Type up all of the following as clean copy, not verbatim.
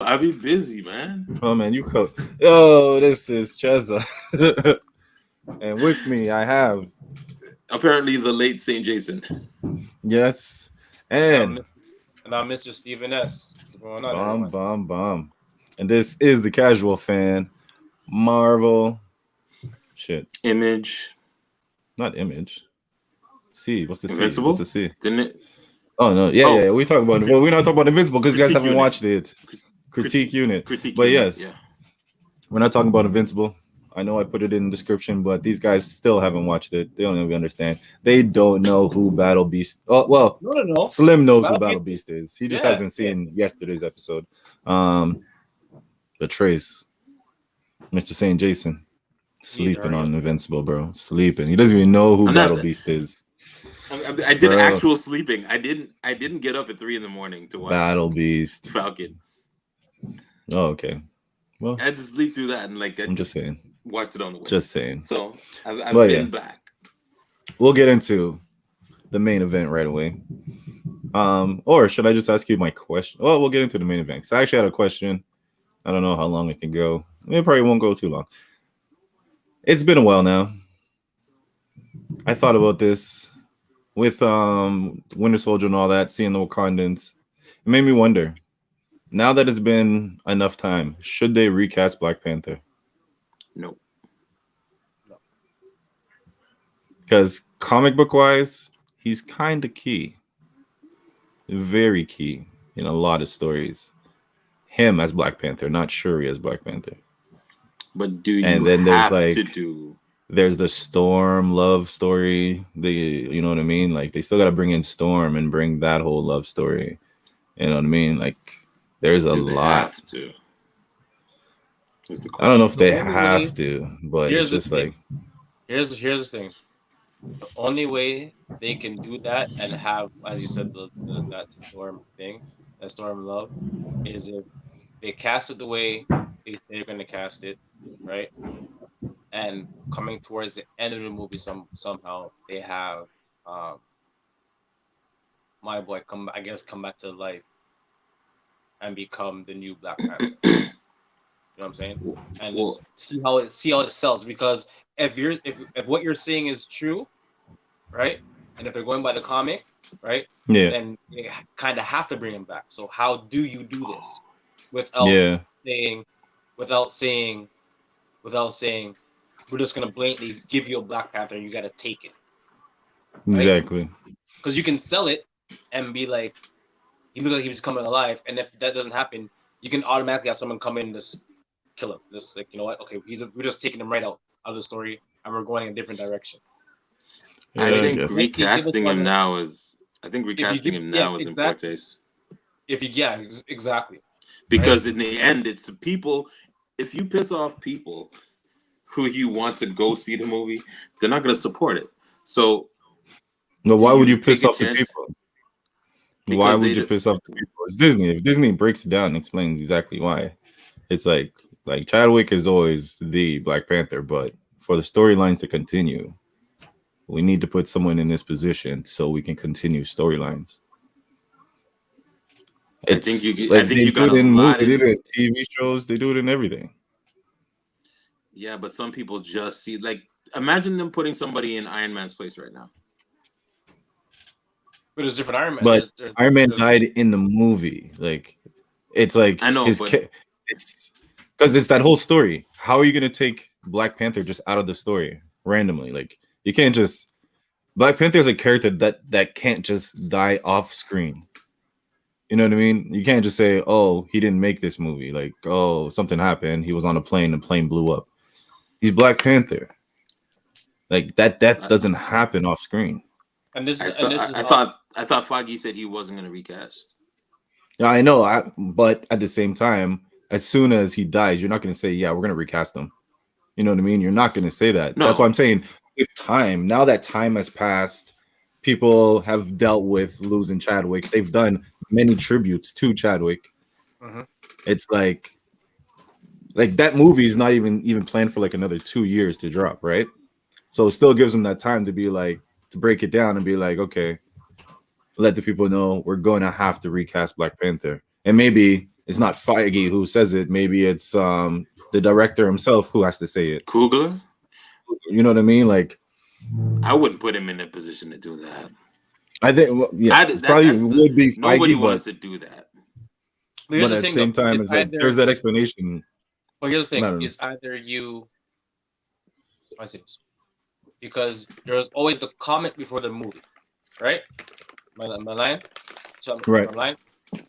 I be busy, man. Oh man, you cook. Yo, this is Chezza. And with me I have Apparently, the late Saint Jason. yes And I'm and and I'm Mr. Steven S. What's going on, bomb everyone? bomb bomb. And this is the casual fan. Marvel shit. Image. Not image. C. What's the C? What's the Invincible. C? Didn't it? Oh no, yeah, Oh, yeah. We talk about well, we're not talking about Invincible because you guys critique haven't unit. watched it. Critique Critique. unit. Critique But unit. yes, Yeah. we're not talking about Invincible. I know I put it in the description, but these guys still haven't watched it. They don't even understand. They don't know who Battle Beast. Oh well, No, no, no. Slim knows who Battle Battle Beast. Beast is. He just Yeah, hasn't yeah. seen yesterday's episode. Um, but Trace, Mr. Saint Jason, You need to sleeping hurry up. on Invincible, bro. Sleeping. He doesn't even know who I'm not. Battle Beast is, I did bro. actual sleeping. I didn't. I didn't get up at 3 a.m. to watch Battle Beast. Falcon. Oh, okay. Well, I had to sleep through that and I I'm just just saying. watched it on the way. Just saying. So I've But been yeah, back. we'll get into the main event right away. Or should I just ask you my question? Well, we'll get into the main event. So I actually had a question. I don't know how long it can go. It probably won't go too long. It's been a while now. I thought about this with Winter Soldier and all that, seeing the Wakandans. It made me wonder. Now that it's been enough time, should they recast Black Panther? No. Because comic book wise, he's kind of key, very key in a lot of stories. Him as Black Panther, not Shuri as Black Panther. But do you And then there's have to like do? there's the Storm love story. You know what I mean? Like they still got to bring in Storm and bring that whole love story. You know what I mean? Like there's a Do they lot. have to? Is the I don't know if question. The they only way. have to, but it's Here's the just thing. like Here's the thing. The only way they can do that and have, as you said, that storm thing, that storm love, is if they cast it the way they're going to cast it, right? And coming towards the end of the movie, somehow they have um, my boy come back to life and become the new Black Panther. You know what I'm saying? And Well, see how it sells, because if what you're saying is true, right? And if they're going by the comic, right, yeah, then you kind of have to bring him back. So how do you do this without yeah, saying, without saying, without saying, we're just gonna blatantly give you a Black Panther and you gotta take it, right? exactly. Because you can sell it and be like, he looked like he was coming alive, and if that doesn't happen, you can automatically have someone come in and just kill him. Just like, you know what? Okay, we're just taking him right out of the story, and we're going in a different direction, I Yeah, right? I think guess. Like they give us recasting him one. now is. I think If you recasting give, him yeah, now is in poor exactly. taste If you, yeah, exactly, right? because in the end, it's the people. If you piss off people who you want to go see the movie, they're not going to support it. So, But do why would you you take piss a off the chance? people? Why Because would they you do. piss off the people? It's Disney. If Disney breaks it down and explains exactly why, it's like Chadwick is always the Black Panther, but for the storylines to continue, we need to put someone in this position so we can continue storylines. I think It's you. I like think they you do got it a in movies, lot they do in. it in TV shows, they do it in everything. Yeah, but some people just see like. Imagine them putting somebody in Iron Man's place right now. But there's different Iron Man. But Iron Man There's died in the movie. Like it's like I know, but it's because it's that whole story. How are you gonna take Black Panther just out of the story randomly? Like you can't just Black Panther is a character that can't just die off screen. You know what I mean? You can't just say, "Oh, he didn't make this movie." Like, "Oh, something happened. He was on a plane. The plane blew up." He's Black Panther. Like that. That I, doesn't happen off screen. I and saw. this is I how. thought. I thought Foggy said he wasn't going to recast. Yeah, I know. But at the same time, as soon as he dies, you're not going to say, "Yeah, we're going to recast him." You know what I mean? You're not going to say that. That's why No, I'm saying with time. Now that time has passed, people have dealt with losing Chadwick. They've done many tributes to Chadwick. Mhm. It's like that movie is not even planned for like another 2 years to drop, right? So it still gives them that time to be like to break it down and be like, okay, let the people know we're going to have to recast Black Panther, and maybe it's not Feige who says it. Maybe it's the director himself who has to say it. Coogler? You know what I mean? Like, I wouldn't put him in a position to do that. I think, well, yeah, probably would be Feige, nobody wants to do that. But at the same time, it's like, there's that explanation. Well, here's the thing: it's either you, I see, because there's always the comic before the movie, right? My line, so right? My line,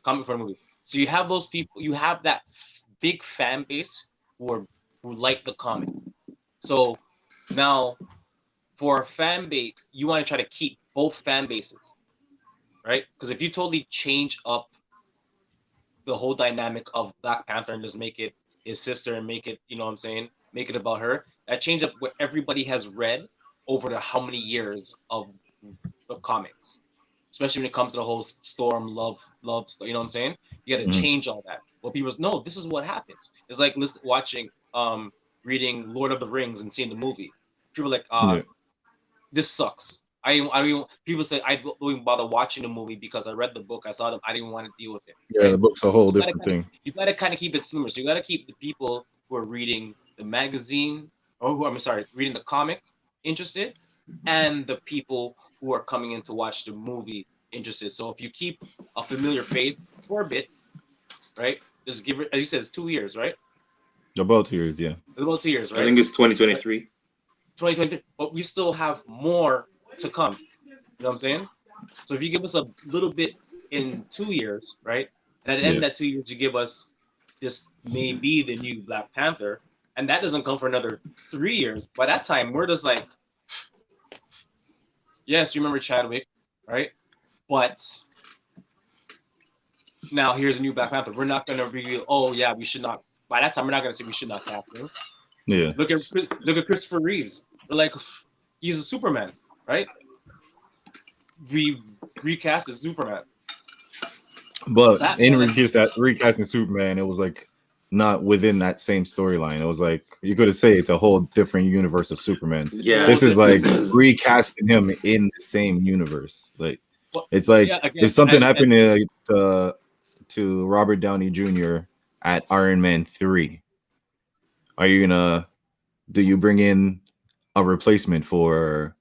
comic before the movie. So you have those people, you have that big fan base who like the comic. So now, for a fan base, you want to try to keep both fan bases, right? Because if you totally change up the whole dynamic of Black Panther and just make it his sister and make it, you know what I'm saying, make it about her, that changes up what everybody has read over the how many years of comics, especially when it comes to the whole Storm love stuff, you know what I'm saying? You got to change all that. Well, people know this is what happens. It's like watching, reading Lord of the Rings and seeing the movie. People are like, this sucks. People say I don't even bother watching the movie because I read the book, I saw them, I didn't want to deal with it. Yeah, right? The book's a whole different thing. You got to kind of keep it similar. So you got to keep the people who are reading the magazine, or reading the comic interested, and the people who are coming in to watch the movie interested. So if you keep a familiar face for a bit, right? Just give it, as you said, it's 2 years, right? About 2 years, yeah. About 2 years, right? I think it's 2023. 2023, but we still have more to come. You know what I'm saying? So if you give us a little bit in 2 years, right? And at the end of that 2 years, you give us this may be the new Black Panther, and that doesn't come for another 3 years. By that time, we're just like, yes, you remember Chadwick, right? But now here's a new Black Panther. We're not going to reveal, oh yeah, we should not. By that time, we're not going to say we should not cast him. Yeah. Look at Christopher Reeves. We're like, he's a Superman, right? We recast as Superman. But in recasting Superman, it was like not within that same storyline. It was like you could say it's a whole different universe of Superman. Yeah, this is like recasting him in the same universe. Like it's like if something happened to Robert Downey Jr. at Iron Man 3, are you gonna do you bring in a replacement for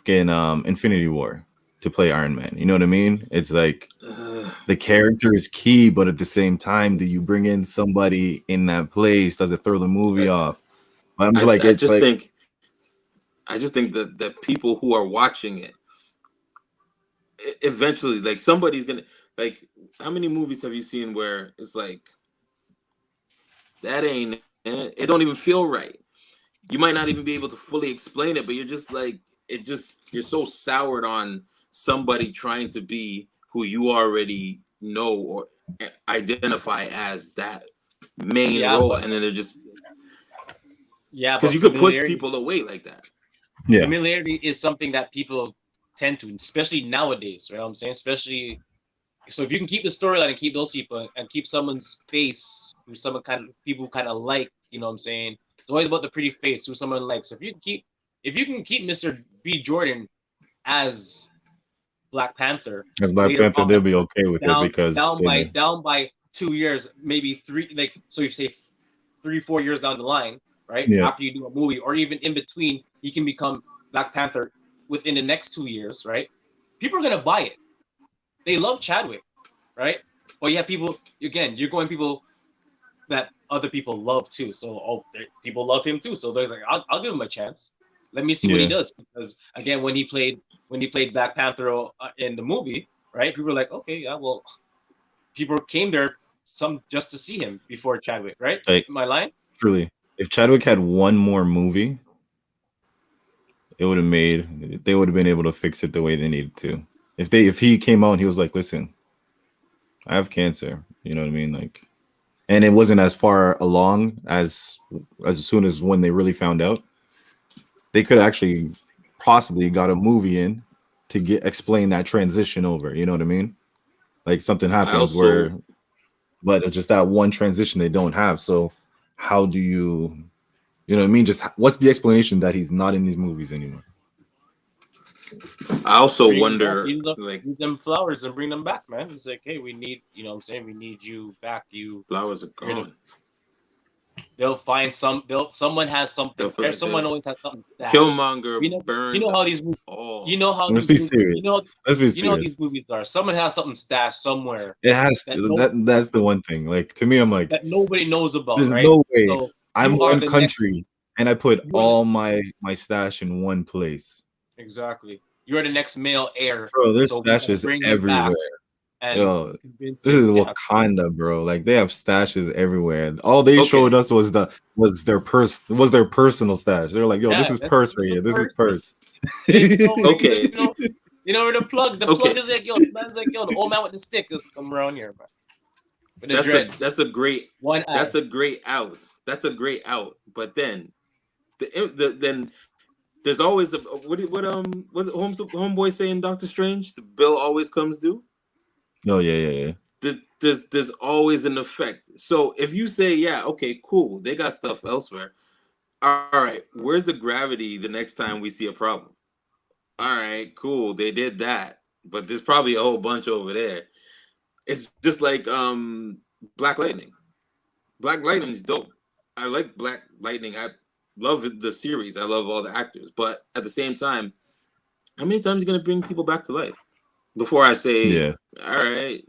Infinity War to play Iron Man? You know what I mean? It's like the character is key, but at the same time, do you bring in somebody in that place? Does it throw the movie off? But I'm just I just think that the people who are watching it eventually, like somebody's gonna like. How many movies have you seen where it's like that ain't it? Don't even feel right. You might not even be able to fully explain it, but you're just like you're so soured on somebody trying to be who you already know or identify as that main role, and then they're just because you could push people away like that. Yeah, familiarity is something that people tend to, especially nowadays, right? I'm saying, especially so if you can keep the storyline and keep those people and keep someone's face who someone people kind of like, you know what I'm saying? It's always about the pretty face who someone likes. If you can keep Mr. B. Jordan as Black Panther, they'll be okay with it because down by 2 years, maybe 3, like so you say 3-4 years down the line, right? Yeah. After you do a movie, or even in between, he can become Black Panther within the next 2 years, right? People are gonna buy it. They love Chadwick, right? But you have people, again, you're going people that other people love too. So people love him too. So they're like, I'll give him a chance. Let me see what he does. Because again, when he played Black Panther in the movie, right? People were like, okay, yeah, well, people came there just to see him before Chadwick, right? Like, am I lying? Truly, if Chadwick had one more movie, they would have been able to fix it the way they needed to. If he came out and he was like, listen, I have cancer, you know what I mean? Like, and it wasn't as far along as soon as when they really found out, they could actually possibly got a movie in to explain that transition over, you know what I mean? Like something happens but it's just that one transition they don't have. So how do you know what I mean? Just what's the explanation that he's not in these movies anymore? I also Bring them back. wonder, like, Use them flowers and bring them back, man. It's like, hey, we need, you know what I'm saying? We need you back. flowers are You're the, gone. they'll find someone has something. Someone always has something stashed. Killmonger You know burned how these all. you know how Let's these be movies, serious. Let's be you know how serious. these movies are. Someone has something stashed somewhere It has that to. That's the one thing. Like to me, I'm like, that nobody knows about, there's right? no way. So I'm you are one the country, and I put you are the, all my stash in one place. exactly. You're the next male heir. Bro, there's So we gotta stashes bring you back everywhere. and Yo, convince this him. is Yeah. Wakanda, bro. Like they have stashes everywhere. All they showed us was their personal stash. They're like, yo, this Yeah, is purse right that's a here. This is person. purse. Okay. You know where the plug Okay. is like, yo, the man's like, yo, the old man with the stick is come around here, man. With the dreads. That's a great One eye. that's a great out. That's a great out. But then then there's always a what homeboy say in Doctor Strange? The bill always comes due. Oh yeah. There's always an effect. So if you say, yeah, okay, cool, they got stuff elsewhere. All right, where's the gravity the next time we see a problem? All right, cool, they did that, but there's probably a whole bunch over there. It's just like Black Lightning. Black Lightning is dope. I like Black Lightning. I love the series. I love all the actors, but at the same time, how many times are you gonna bring people back to life before I say, Yeah. all right,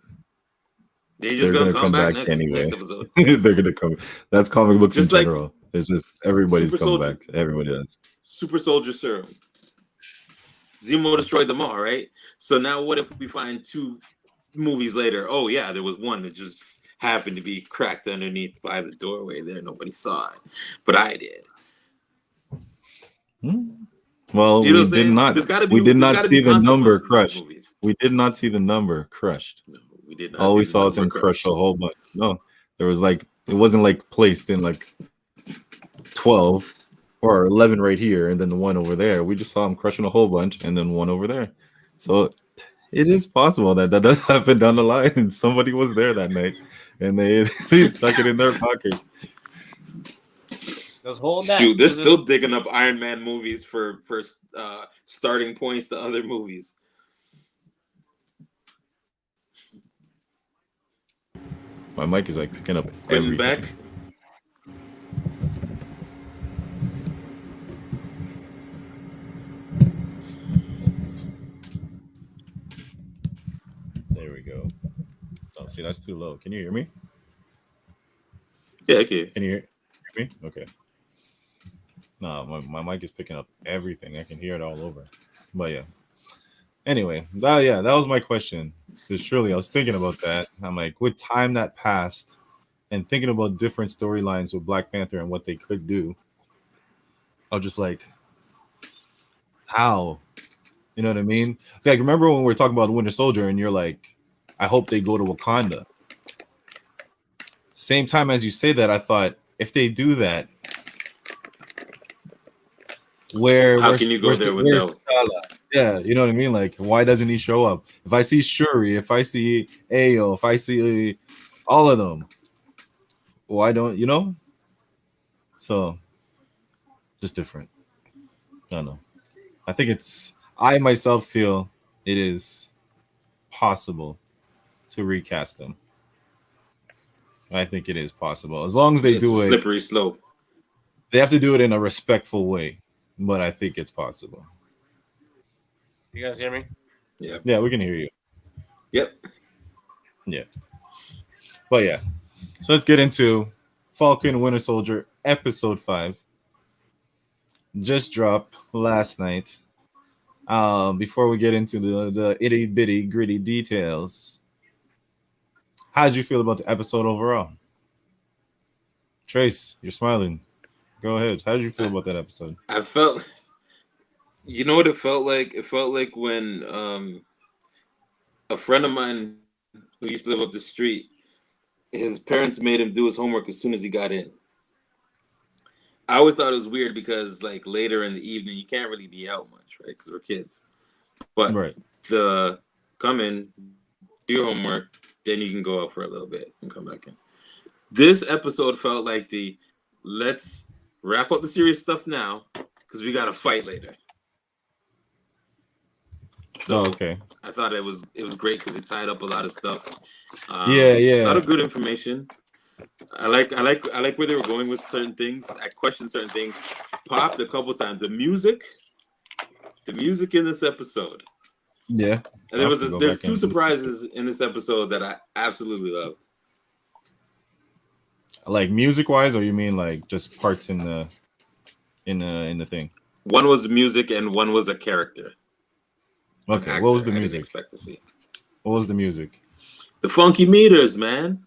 they're just They're gonna gonna come back anyway. next episode? They're gonna come. That's comic books Just in like general. It's just everybody's Super coming Soldier. back. Everybody does. Super Soldier Serum. Zemo destroyed them all, right? So now what if we find 2 movies later? Oh yeah, there was one that just happened to be cracked underneath by the doorway there. Nobody saw it, but I did. Well, You know we what I'm did saying? not. There's gotta We did there's not gotta see be the number consequences in these crushed. movies. We did not see the number crushed. No, we did not All see we the saw is number him crush crushed. a whole bunch. No, there was like it wasn't like placed in like 12 or 11 right here and then the one over there. We just saw him crushing a whole bunch and then one over there. So it is possible that does happen down the line and somebody was there that night and they stuck it in their pocket. Just hold that. Shoot, they're still digging up Iron Man movies for starting points to other movies. My mic is like picking up Quentin everything. Beck. There we go. Oh, see, that's too low. Can you hear me? Yeah, okay. Can you hear me? Okay. No, my mic is picking up everything. I can hear it all over. But yeah. Anyway, that was my question. Because truly, I was thinking about that. I'm like, with time that passed and thinking about different storylines with Black Panther and what they could do, I was just like, how? You know what I mean? Like, remember when we were talking about Winter Soldier and you're like, I hope they go to Wakanda. Same time as you say that, I thought, if they do that, How can you go there without? Yeah, you know what I mean? Like, why doesn't he show up? If I see Shuri, if I see Ayo, if I see all of them, why don't you know? So, just different. I don't know. I think I myself feel it is possible to recast them. I think it is possible. As long as they do a it. Slippery slope. They have to do it in a respectful way, but I think it's possible. You guys hear me? Yeah, we can hear you. Yep. Yeah. But yeah. So let's get into Falcon Winter Soldier episode 5. Just dropped last night. Before we get into the itty bitty gritty details, how did you feel about the episode overall? Trace, you're smiling. Go ahead. How did you feel about that episode? I felt, you know what it felt like? It felt like when a friend of mine who used to live up the street, his parents made him do his homework as soon as he got in. I always thought it was weird because like later in the evening you can't really be out much, right? Because we're kids. But right. To come in, do your homework, then you can go out for a little bit and come back in. This episode felt like let's wrap up the serious stuff now because we got to fight later. So okay. I thought it was great because it tied up a lot of stuff. Yeah, A lot yeah. of good information. I like where they were going with certain things. I questioned certain things. Popped a couple times. The music in this episode. Yeah. And there's two surprises in this episode that I absolutely loved. Like music wise, or you mean like just parts in the thing? One was music and one was a character. Okay. What was the I didn't music? expect to see. What was the music? The funky meters, man.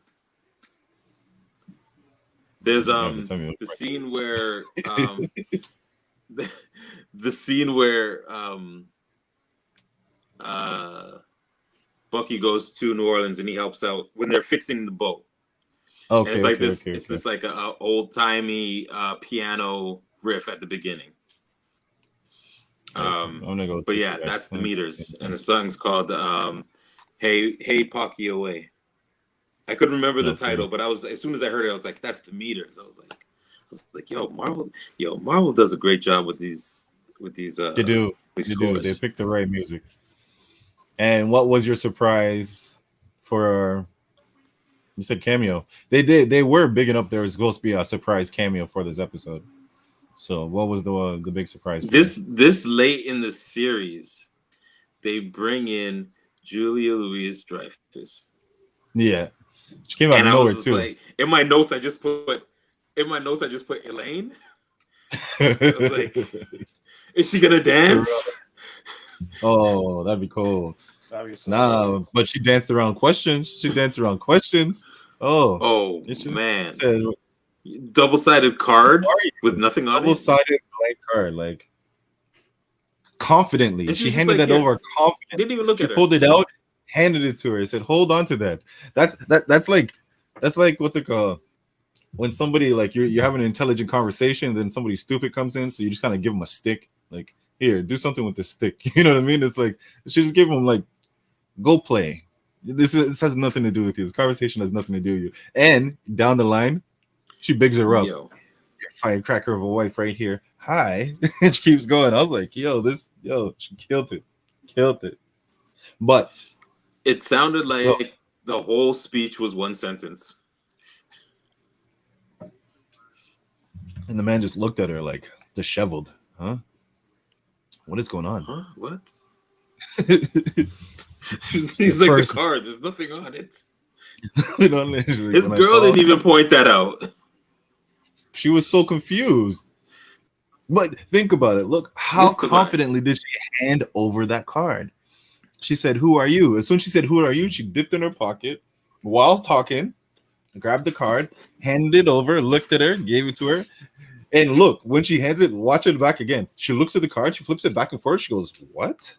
There's the scene where the scene where Bucky goes to New Orleans and he helps out when they're fixing the boat. Okay, and it's like this. It's this like a old timey piano riff at the beginning. I'm gonna go. But yeah, that's the meters, and the song's called "Hey Pocky Away." I couldn't remember the title, but as soon as I heard it, I was like, "That's the meters." I was like, "Yo, Marvel does a great job with these." They do. They picked the right music. And what was your surprise for? You said cameo. They did. They were bigging up. There was supposed to be a surprise cameo for this episode. So, what was the big surprise? This late in the series, they bring in Julia Louis-Dreyfus. Yeah, she came out of nowhere too. Like, in my notes, I just put Elaine. I was like, is she gonna dance? Oh, that'd be cool. So but she danced around questions. Oh, man. Double-sided card with nothing on it. Double-sided blank card, like confidently. She handed that over confidently. Didn't even look at her. She pulled it out, handed it to her, and said, "Hold on to that." That's like what's it called? When somebody like you're having an intelligent conversation, then somebody stupid comes in, so you just kind of give them a stick, like, here, do something with this stick. You know what I mean? It's like she just gave them like, go play. This has nothing to do with you. This conversation has nothing to do with you. And down the line, she bigs her up. Yo. Firecracker of a wife right here. Hi. And she keeps going. I was like, she killed it. But it sounded like the whole speech was one sentence. And the man just looked at her like disheveled. Huh? What is going on? Huh? What? He's like, the card. There's nothing on it. His girl didn't even point that out. She was so confused. But think about it. Look, how confidently did she hand over that card? She said, "Who are you?" As soon as she said, "Who are you?" she dipped in her pocket while talking, grabbed the card, handed it over, looked at her, gave it to her. And look, when she hands it, watch it back again. She looks at the card, she flips it back and forth. She goes, "What?"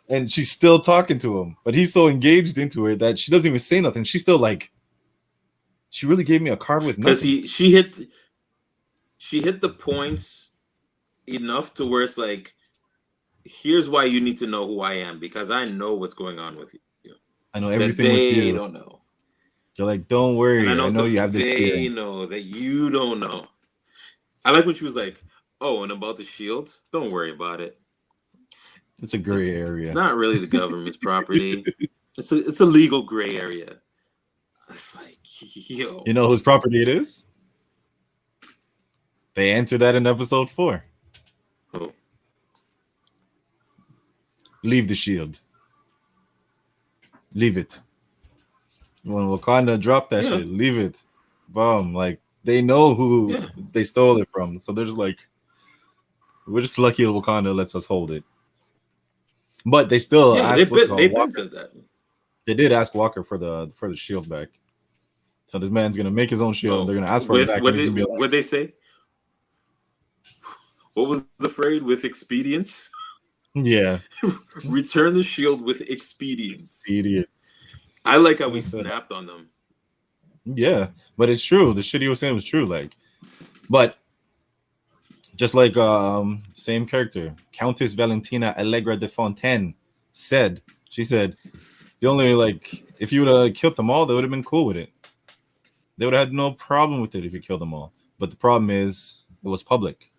And she's still talking to him, but he's so engaged into it that she doesn't even say nothing. She's still like, she really gave me a card with nothing. Because she hit the points enough to where it's like, here's why you need to know who I am, because I know what's going on with you. I know everything with you. They don't know. They're like, don't worry. I know you have this. They know that you don't know. I like when she was like, "Oh, and about the shield, don't worry about it. It's a gray area. It's not really the government's property. It's a legal gray area." It's like, yo. You know whose property it is? They answered that in episode 4. Oh. Leave the shield. Leave it. When Wakanda dropped that shit, leave it. Boom. Like, they know who they stole it from. So they're just like, we're just lucky Wakanda lets us hold it. But they still asked they said that. They did ask Walker for the shield back. So this man's gonna make his own shield. And they're gonna ask for it back. What they say? What was the phrase? With expedience? Yeah. Return the shield with expedience. Idiots. I like how we snapped on them. Yeah, but it's true. The shit he was saying was true. Like, but just like same character, Countess Valentina Allegra de Fontaine said, she said, the only, like, if you would have killed them all, they would have been cool with it. They would have had no problem with it if you killed them all. But the problem is, it was public.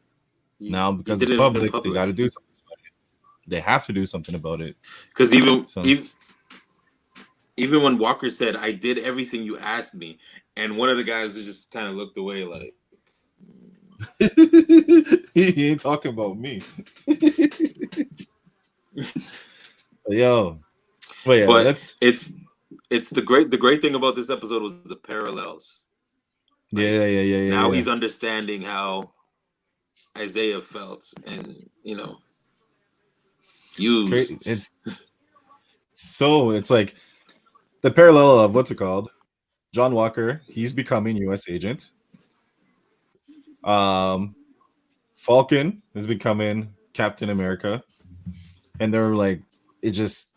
Now, because it's public, they got to do something about it. They have to do something about it. Because So even when Walker said, "I did everything you asked me," and one of the guys just kind of looked away, like he ain't talking about me. Yo, but yeah, but let's. it's the great thing about this episode was the parallels. Like, now he's understanding how Isaiah felt, and It's crazy. used. It's like the parallel of what's it called? John Walker, he's becoming U.S. agent. Falcon is becoming Captain America, and they're like, it just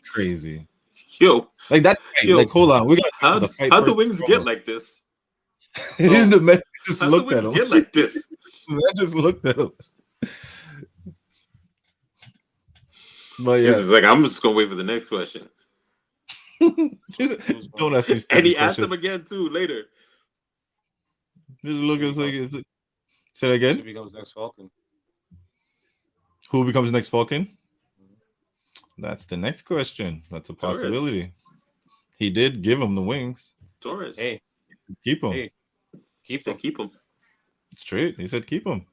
crazy. Yo, Like that fight. Like, hold on, we got to talk how about the fight how the first. wings get like this? The man just How the looked at wings him. get like this? The man just looked at him. But yeah, He's like, I'm just gonna wait for the next question. don't ask me. And he stupid asked him questions. again too later. Just look at like, say that Who again. becomes next Falcon? Who becomes next Falcon? That's the next question. That's a Torres. possibility. He did give him the wings. Torres. Hey, Keep him. hey, keep Said him. keep him. Straight. He said keep him.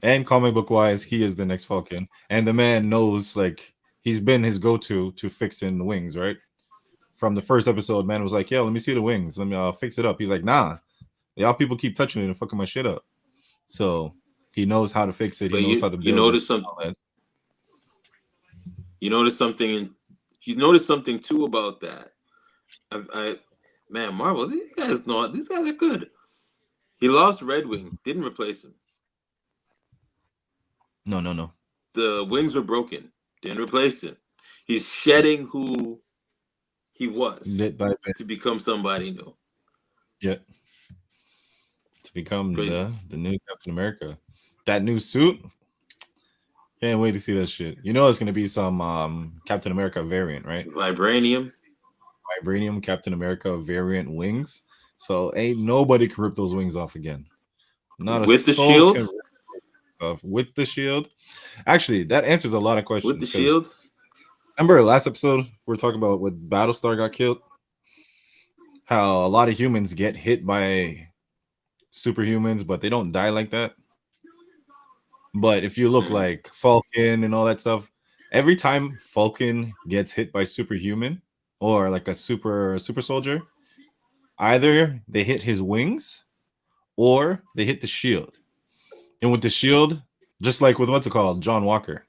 And comic book wise, he is the next Falcon. And the man knows, like, he's been his go-to to fixing the wings, right? From the first episode, man was like, "Yeah, let me see the wings. Let me fix it up." He's like, "Nah, y'all people keep touching it and fucking my shit up." So he knows how to fix it. But He knows how to you build notice it. something. You notice something. You notice something too about that. Man, Marvel. These guys are good. He lost Red Wing. Didn't replace him. No. The wings were broken. Didn't replace him. He's shedding who he was Bit by bit. to become somebody new. Yeah. To become Crazy. the new Captain America. That new suit. Can't wait to see that shit. You know it's gonna be some Captain America variant, right? Vibranium. Vibranium Captain America variant wings. So ain't nobody can rip those wings off again. Not a With the soul shield? can rip it off with the shield. Actually, that answers a lot of questions. With the 'cause shield? remember last episode we were talking about when Battlestar got killed? How a lot of humans get hit by superhumans, but they don't die like that. But if you look like Falcon and all that stuff, every time Falcon gets hit by superhuman or like a super soldier, either they hit his wings or they hit the shield. And with the shield, just like with what's it called, John Walker.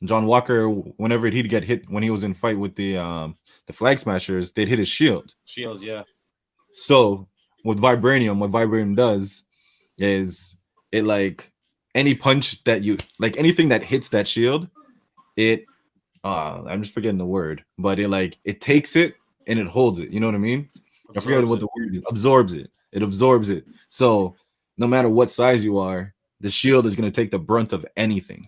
John Walker, whenever he'd get hit when he was in fight with the Flag Smashers, they'd hit his shield. Shields, yeah. So with Vibranium, what Vibranium does is it like any punch that you like anything that hits that shield, it I'm just forgetting the word, but it takes it and it holds it. You know what I mean? I forget what the word is. Absorbs it. It absorbs it. So no matter what size you are, the shield is going to take the brunt of anything.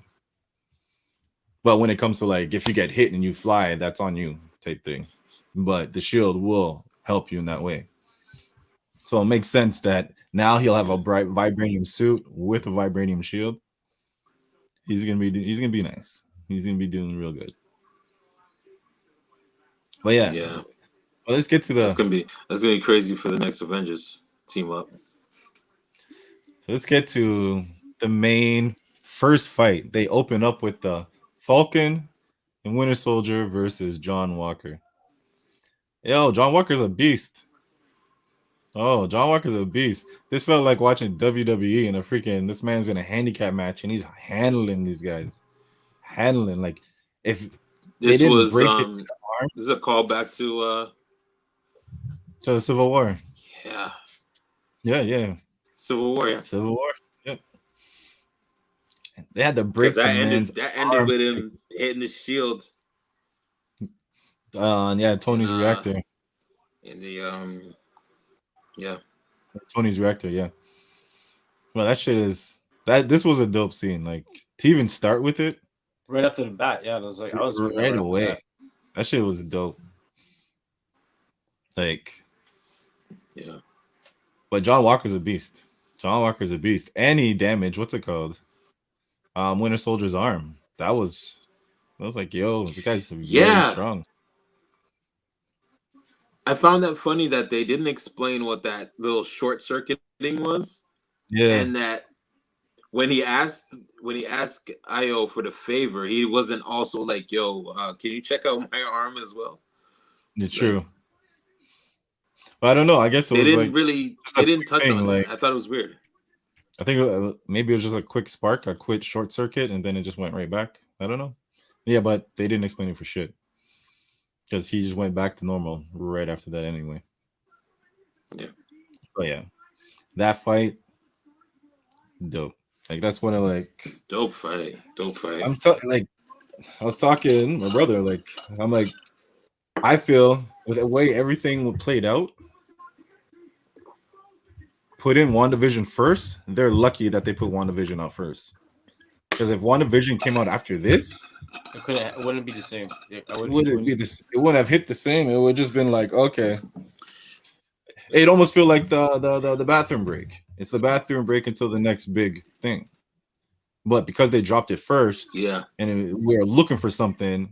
But when it comes to like if you get hit and you fly, that's on you type thing. But the shield will help you in that way. So it makes sense that now he'll have a bright vibranium suit with a vibranium shield. He's gonna be nice. He's gonna be doing real good. But yeah. Well, let's get to that's gonna be crazy for the next Avengers team up. So let's get to the main first fight. They open up with the Falcon and Winter Soldier versus John Walker. Yo, John Walker's a beast. Oh, John Walker's a beast. This felt like watching WWE and this man's in a handicap match and he's handling these guys. Handling like if this they didn't was break his arm. This is a callback to the Civil War. Yeah. Yeah. Civil War, yeah. Civil War. Yep. They had to break that the man's ended with him hitting the shield. Tony's reactor. In the yeah. Tony's reactor, yeah. Well, that shit is this was a dope scene. Like to even start with it. Right after the bat, yeah. I was right away. That shit was dope. Like, yeah. But John Walker's a beast. John Walker's a beast. And he damaged, what's it called? Winter Soldier's arm. That was like, yo, the guy's very Yeah, strong. I found that funny that they didn't explain what that little short circuiting was, Yeah, and that when he asked Io for the favor, he wasn't also like, "Yo, can you check out my arm as well?" it's Like true. But I don't know. I guess it was like just a they didn't quick touch thing. on that. Like I thought it was weird. I think maybe it was just a quick spark, a quick short circuit, and then it just went right back. I don't know. Yeah, but they didn't explain it for shit because he just went back to normal right after that anyway. Yeah, But yeah, that fight, dope. Like that's what I like. dope fight, dope fight. Like I was talking to my brother. Like I'm like I feel with the way everything played out, put in WandaVision first. They're lucky that they put WandaVision out first. Because if WandaVision came out after this, It wouldn't be the same. it wouldn't be this. It wouldn't have hit the same. It would just been like, okay. It almost feel like the bathroom break. It's the bathroom break until the next big thing. But because they dropped it first, Yeah, we were looking for something,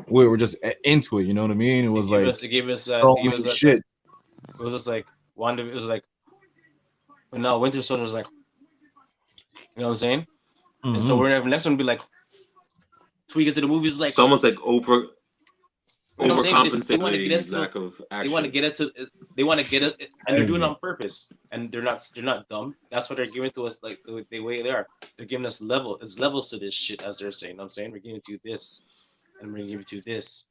we were just into it. You know what I mean? It was like It gave us that. so It gave many us that. shit. It was just like Wanda. It was like, but now Winter Soldier was like, you know what I'm saying? And so Mhm. we're next one be like, till we get to the movies, like, it's almost like over you know what I'm saying? They overcompensate want to get the us to. lack of They want to action. get it to. They want to get it, and they're doing it Exactly. on purpose. And they're not. They're not dumb. That's what they're giving to us, like the way they are. They're giving us It's levels to this shit, as they're saying. You know what I'm saying, we're giving you this, and we're gonna give it to you this.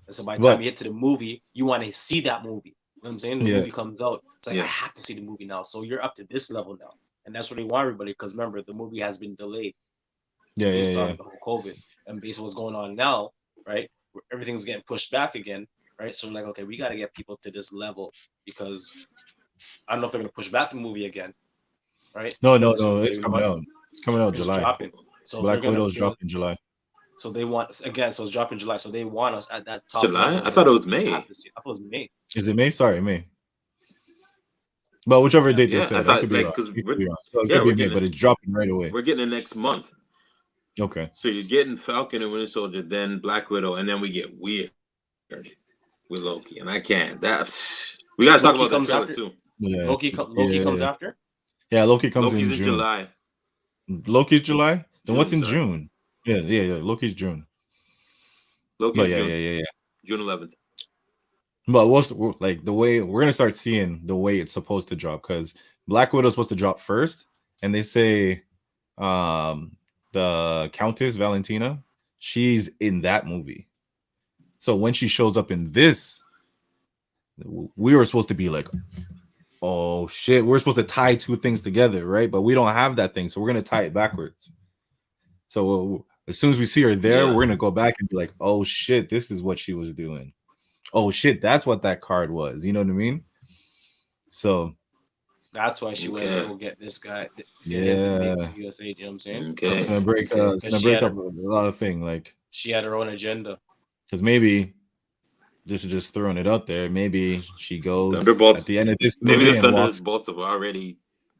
And so by the time But you get to the movie, you want to see that movie. You know what I'm saying? The yeah, movie comes out. It's like, I Yeah, have to see the movie now. So you're up to this level now. And that's what they want everybody, because remember, the movie has been delayed yeah, yeah, based yeah. on the whole COVID and based on what's going on now, right? Where everything's getting pushed back again, right? So we're like, okay, we got to get people to this level, because I don't know if they're going to push back the movie again, right? No, no, So no. they It's coming want out. It's coming out it's July. dropping. So they're Black going to Widow is give us, dropping July. so they want, again, so it's dropping July. So they want us at that it's top July. level. I So thought it was we have May. to see. I thought it was May. Is it May? Sorry, May. But whichever Yeah. date they Yeah, I said, I could thought be like wrong. because It could be wrong. So it yeah could be May, but it's dropping right away. we're getting it next month. Okay. So you're getting Falcon and Winter Soldier, then Black Widow, and then we get weird with Loki. And I can't. That we gotta talk Loki about that comes trailer after. too. Yeah. Loki comes Yeah. after. Yeah, Loki comes Loki's in in June. July. Loki's July? Then what's June, in sorry. June? Yeah, yeah, yeah. Loki's June. But Loki's yeah, June. yeah, yeah, yeah. June 11th. But what's like the way we're gonna start seeing the way it's supposed to drop, because Black Widow's supposed to drop first, and they say the Countess Valentina, she's in that movie. So when she shows up in this, we were supposed to be like, oh shit, we're supposed to tie two things together, right? But we don't have that thing, so we're gonna tie it backwards. So as soon as we see her there, Yeah. we're gonna go back and be like, oh shit, this is what she was doing. Oh shit, that's what that card was. You know what I mean? So That's why she went to Okay. go get this guy, get him to make yeah, the USA. You know what I'm saying? so it's Okay. gonna break. Okay. It's Because gonna break up a lot of things. Like, she had her own agenda. because maybe this is just throwing it out there. Maybe she goes at Thunderbolts. the end of this Maybe movie the and walks. Thunderbolts have already.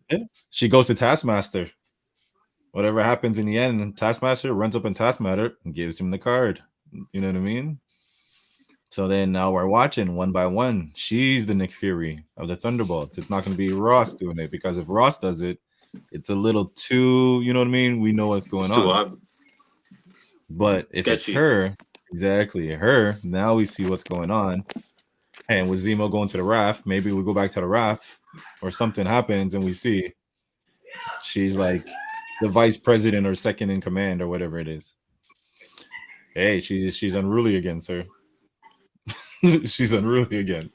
Yeah, she goes to Taskmaster. Whatever happens in the end, Taskmaster runs up on Taskmaster and gives him the card. You know what I mean? So then now we're watching one by one. She's the Nick Fury of the Thunderbolts. It's not going to be Ross doing it, because if Ross does it, it's a little too, you know what I mean? We know what's going It's too on. odd. But if it's Sketchy. her, exactly her, now we see what's going on. And with Zemo going to the raft, maybe we go back to the raft, or something happens and we see she's like the vice president or second in command or whatever it is. Hey, she's unruly again, sir. She's unruly again.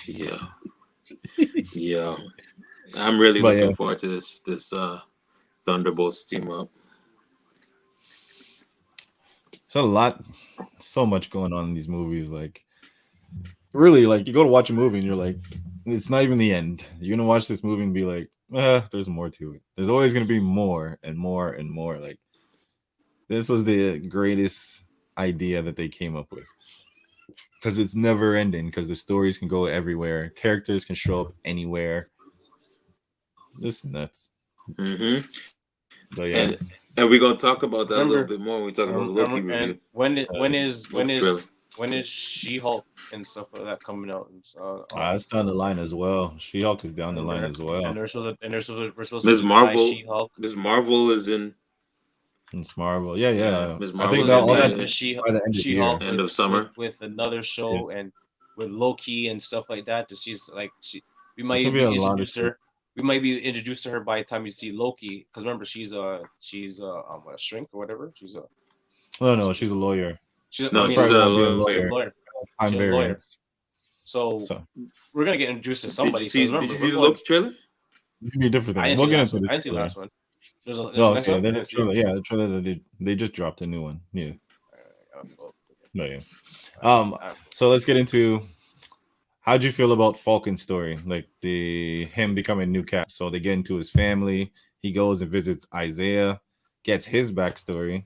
Yeah. Yeah. I'm really But looking yeah, forward to this Thunderbolts team up. it's a lot, so much going on in these movies. Like, really, like you go to watch a movie and you're like, it's not even the end. You're gonna watch this movie and be like, there's more to it. There's always gonna be more and more and more. Like, this was the greatest idea that they came up with, because it's never ending, because the stories can go everywhere, characters can show up anywhere. This is nuts. hmm But yeah, And we're gonna talk about that a little Remember, bit more when we talk about the Loki and review, when Loki trailer. is She-Hulk and stuff like that coming out? And it's down the line as well. She-Hulk is down the line remember, as well. we're supposed to Ms. get the guy Marvel, She-Hulk. Ms. Marvel is in. It's Marvel. Yeah, Yeah, yeah. Ms. I think Supposed Marvel's to that get in all that the by the end of the She-Hulk year. end of summer. with another Yeah. show and with Loki and stuff like that. To see like we There's might gonna be a be lot of introduced to shit. her. We might be introduced to her by the time you see Loki, because remember a shrink or whatever. Oh no, she's a lawyer. No, I She mean, she's probably a won't be a she's a lawyer. lawyer. lawyer. Time She's a lawyer. variance. So So we're gonna get introduced to Did you somebody. So see? Did remember, you we're see the going. Loki trailer? it could be a different I thing. didn't see We'll the get last into one. this I didn't see the trailer. last one. There's Oh, a next okay. one. I Then the didn't see it. trailer, yeah, the trailer that they just dropped a new one. Yeah. Oh, But yeah. I- So let's get into how'd you feel about Falcon's story? Like him becoming new cap. So they get into his family. He goes and visits Isaiah, gets his backstory.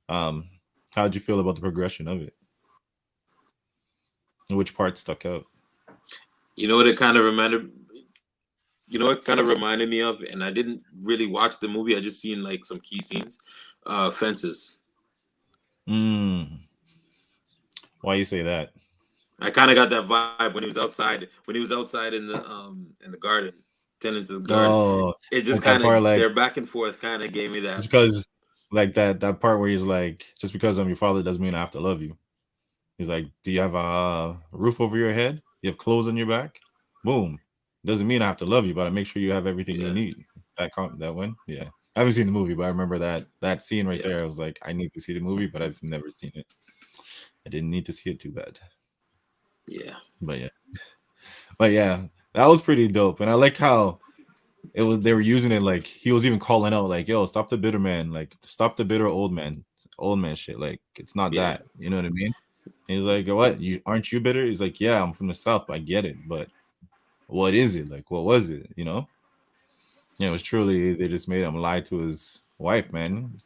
Um, how'd you feel about the progression of it? Which part stuck out? You know what it kind of reminded. You know what kind of reminded me of, and I didn't really watch the movie. I just seen like some key scenes. Fences. Mm. Why you say that? I kind of got that vibe when he was outside. When he was outside in the garden, tenants of the garden. Oh, It just like that kind part, of like their back and forth kind of gave me that. just because, like that part where he's like, just because I'm your father doesn't mean I have to love you. He's like, do you have a roof over your head? You have clothes on your back? Boom. Doesn't mean I have to love you, but I make sure you have everything you Yeah, need. That one, yeah. I haven't seen the movie, but I remember that scene right yeah, there. I was like, I need to see the movie, but I've never seen it. I didn't need to see it too bad, yeah. but yeah, but yeah, that was pretty dope, and I like how it was. They were using it like he was even calling out, like, "Yo, stop the bitter man, like, stop the bitter old man shit. Like, it's not Yeah. that. You know what I mean?" He's like, "What? You aren't you bitter?" He's like, "Yeah, I'm from the south, but I get it. But what is it? Like, what was it? You know?" Yeah, it was truly they just made him lie to his wife, man.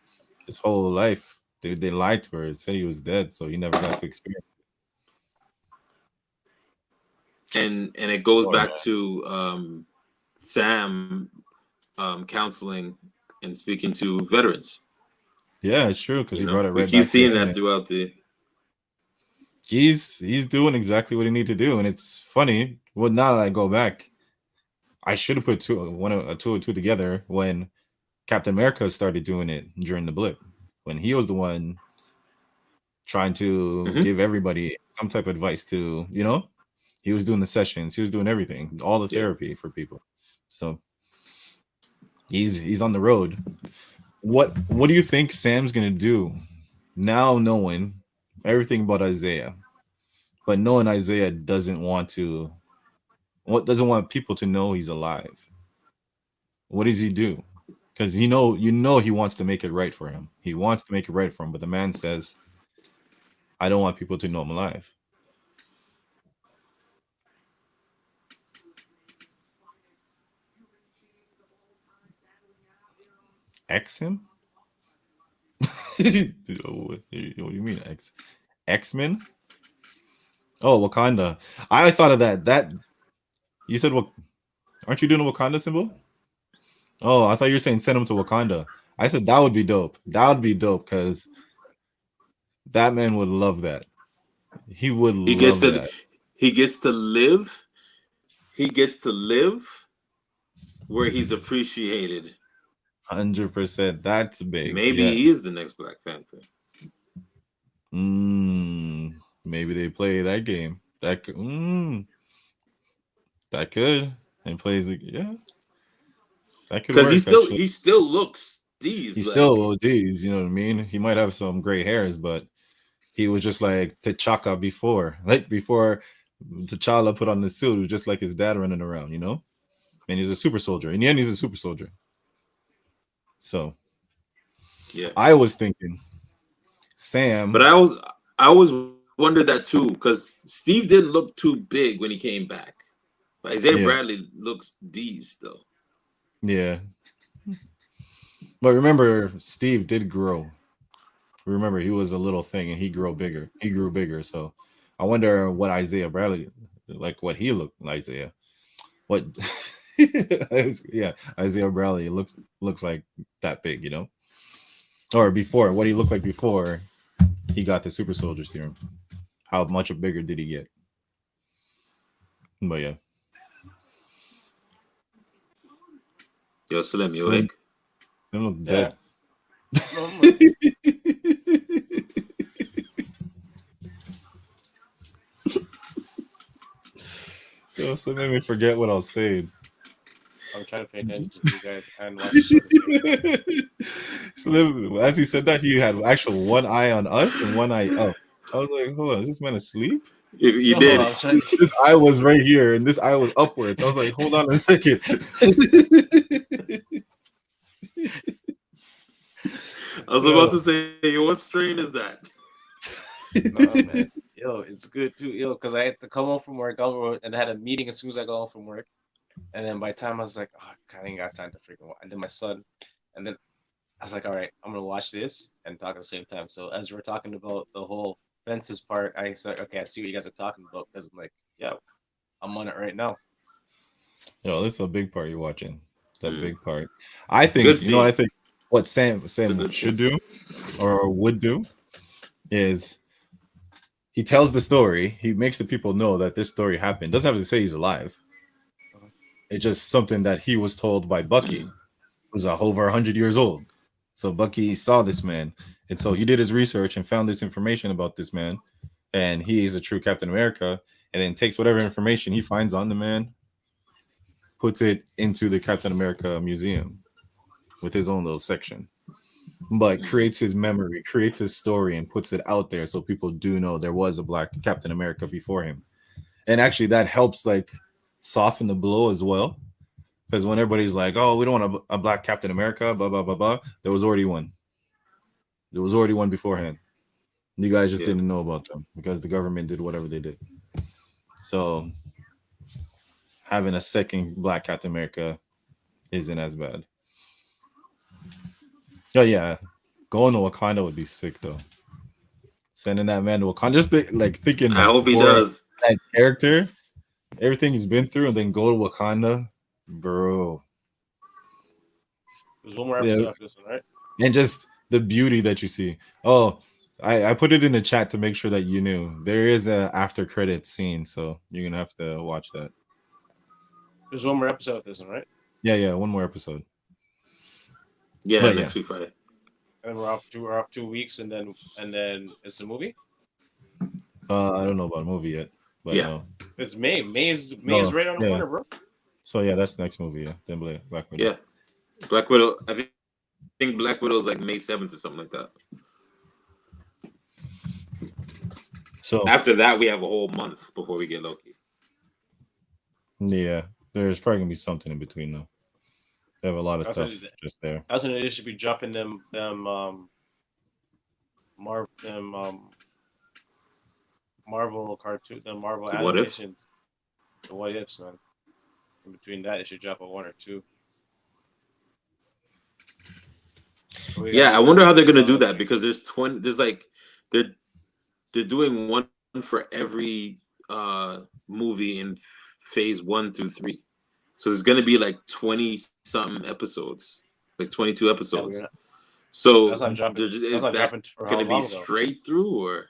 His whole life, they lied to her, said he was dead, so he never got to experience. And it goes Oh, back to Sam counseling and speaking to veterans. yeah, it's true because You he know, brought it we right keep back to seeing him. that throughout the. He's doing exactly what he need to do, and it's funny. Well, now that I go back, I should have put two and two together when Captain America started doing it during the blip, when he was the one trying to Mhm. give everybody some type of advice to, he was doing the sessions, he was doing everything, all the Yeah. therapy for people. So he's on the road. What do you think Sam's gonna do now, knowing everything about Isaiah, but knowing Isaiah doesn't want people to know he's alive? What does he do? Because you know he wants to make it right for him. He wants to make it right for him, but the man says, "I don't want people to know I'm alive." X him? What do you mean X-Men? Oh, Wakanda. I thought of that. That you said what? Aren't you doing a Wakanda symbol? Oh, I thought you were saying send him to Wakanda. I said that would be dope. That would be dope because that man would love that. He would He gets love to that. he gets to live. He gets to live where he's appreciated. 100%. That's big. Maybe Yeah. he is the next Black Panther. Maybe they play that game. That could. And plays the yeah. That could Because work actually. he still looks these He's like still ODs, you know what I mean? He might have some gray hairs, but he was just like T'Chaka before. Like before T'Challa put on the suit, it was just like his dad running around, you know? And he's a super soldier. In the end, he's a super soldier. So yeah. I was thinking But Sam. I always wondered that too because Steve didn't look too big when he came back. But Isaiah Yeah, Bradley looks these still. yeah. But remember, Steve did grow. Remember, he was a little thing and he grew bigger. He grew bigger. So I wonder what Isaiah Bradley, like what he looked like Isaiah. What Yeah, Isaiah Bradley looks like that big, you know, or before what he looked like before he got the super soldier serum. How much bigger did he get? But yeah, Yo, Slim, you Slim, awake? Slim look Yeah. dead. No, I'm- Yo, Slim made me forget what I was saying. I'm trying to pay attention to you guys and watch the show at the same time. Slim, as he said that, he had actual one eye on us and one eye up. I was like, hold on, is this man asleep? You No, did. I'm trying. This eye was right here and this eye was upwards. I was like, hold on a second. I was about to say, yo, what strain is that? No, man. Yo, it's good too. Yo, because I had to come home from work, and I had a meeting as soon as I got home from work. And then by the time I was like, oh, I ain't got time to freaking watch. And then my son, and then I was like, all right, I'm gonna watch this and talk at the same time. So as we're talking about the whole fences part, I said, okay, I see what you guys are talking about because I'm like, yeah, I'm on it right now. Yo, this is a big part you're watching. That Mm. big part. I think Good you know what I scene. think. What Sam It's a good should scene. do or would do is he tells the story. He makes the people know that this story happened. Doesn't have to say he's alive. Mhm. It's just something that he was told by Bucky, who's over 100 years old. So Bucky saw this man, and so he did his research and found this information about this man, and he is a true Captain America. And then takes whatever information he finds on the man, puts it into the Captain America museum with his own little section. But creates his memory, creates his story, and puts it out there so people do know there was a black Captain America before him. And actually, that helps like soften the blow as well. Because when everybody's like, "Oh, we don't want a black Captain America," blah blah blah blah, there was already one. There was already one beforehand. You guys just Yeah. didn't know about them because the government did whatever they did. So having a second black Captain America isn't as bad. Oh yeah, going to Wakanda would be sick though. Sending that man to Wakanda, just like thinking I like hope he before does. that character, everything he's been through, and then go to Wakanda, bro. There's one more Yeah, episode after this one, right? and just the beauty that you see. Oh, I put it in the chat to make sure that you knew there is a after credit scene, so you're gonna have to watch that. There's one more episode after this one, right? Yeah, one more episode. Yeah, But next week Friday. And we're off 2 weeks, and then it's the movie. I don't know about a movie yet, but Yeah. It's May. May is No, right on the yeah. corner, bro. So yeah, that's the next movie. Yeah, then Black Widow. Yeah. Black Widow. I think Black Widow is like May 7th or something like that. So After that, we have a whole month before we get Loki. yeah, there's probably gonna be something in between though. They have a lot of That's stuff what just there. That's when they should be dropping them Marvel cartoon, the Marvel The What If? animations, the What Ifs, man. In between that, it should drop a one or two. Yeah, I wonder how they're gonna do that because there's 20. There's like they're doing one for every movie in phase 1 through 3. So there's gonna be like 20 something episodes, like 22 episodes. Yeah, so that's not dropping. is That's not that dropping for how gonna be long though? straight through or?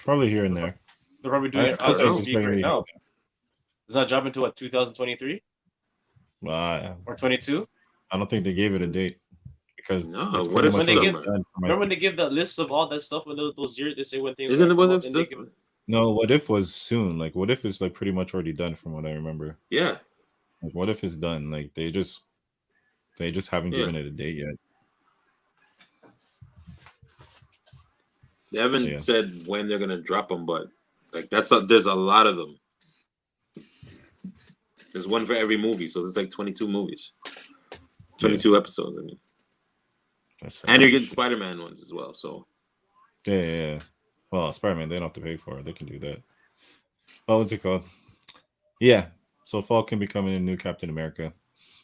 Probably here and there. They're probably doing it I as don't we know. speak right now. It's not dropping to what 2023 or 22. I don't think they gave it a date because No, it's what pretty if much When they already give- done for my- Remember when they give that list of all that stuff when those years they say when things Isn't are it what come if up, then they stuff? give- No, What If was soon. Like What If is like pretty much already done from what I remember. Yeah, Like What If is done. Like they just haven't Yeah. given it a date yet. they haven't Yeah. said when they're gonna drop them, but like there's a lot of them. There's one for every movie, so there's like 22 movies, 22 episodes. I mean, That's and you're getting Spider-Man ones as well. So yeah. Well, Spider-Man, they don't have to pay for it. They can do that. Oh, what's it called? Yeah. So Falcon becoming a new Captain America.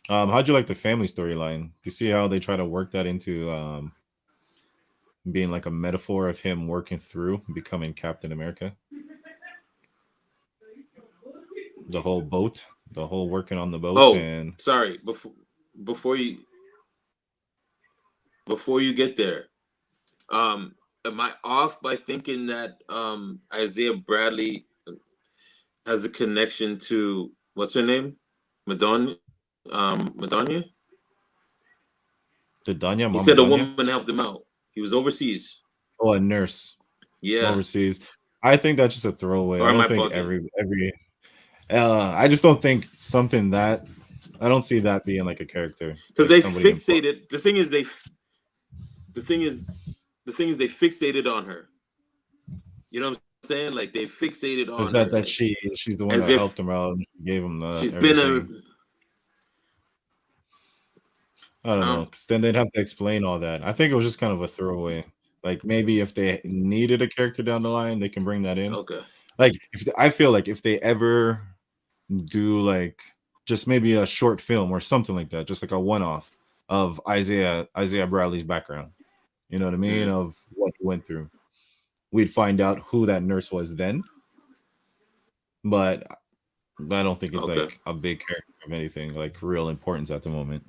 How'd you like the family storyline? Do you see how they try to work that into being like a metaphor of him working through becoming Captain America? The whole boat the whole working on the boat Oh, and sorry. Before you before you get there, am I off by thinking that Isaiah Bradley has a connection to what's her name, Madonna? Madonna. the Danya, He Mama said a Danya. woman helped him out. He was overseas. Oh, a nurse Yeah. overseas. I think that's just a throwaway. Or I am I don't think bugging? every I just don't think something that I don't see that being like a character, Because like they somebody important. fixated. The thing is, they fixated on her. You know what I'm saying? Like they fixated Is on that her, that like she's the one as that if helped him out and gave him she's been a. everything. I don't know. Um, 'Cause then they'd have to explain all that. I think it was just kind of a throwaway. Like maybe if they needed a character down the line, they can bring that in. okay. Like I feel like if they ever do like just maybe a short film or something like that, just like a one-off of Isaiah Bradley's background. You know what I mean? Mm, Of what he went through. We'd find out who that nurse was then, but I don't think it's okay. like a big character of anything like real importance at the moment.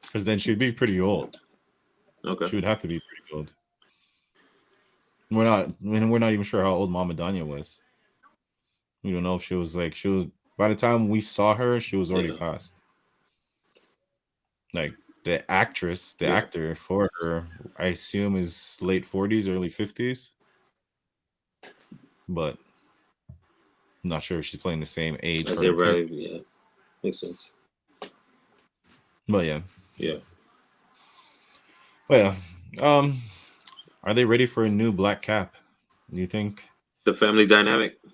Because then she'd be pretty old. Okay. She would have to be pretty old. We're not even sure how old Mama Danya was. We don't know if she was by the time we saw her, she was already Yeah. passed. Like the actress, the Yeah. actor for her, I assume is late 40s, early 50s, but I'm not sure if she's playing the same age As for her everybody, character. yeah, makes sense. But yeah. Yeah. But yeah. Are they ready for a new Black Cap? Do you think? The family dynamic. Do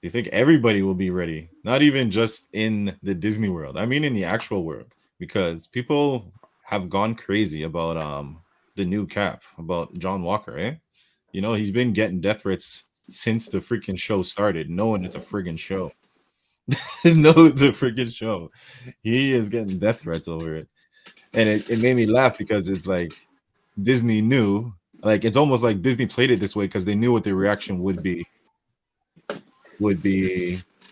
you think everybody will be ready? Not even just in the Disney world. I mean in the actual world. Because people have gone crazy about the new Cap, about John Walker, eh? You know, he's been getting death threats since the freaking show started, knowing it's a friggin' show. No, it's a freaking show. He is getting death threats over it. And it made me laugh because it's like Disney knew, like it's almost like Disney played it this way because they knew what the reaction would be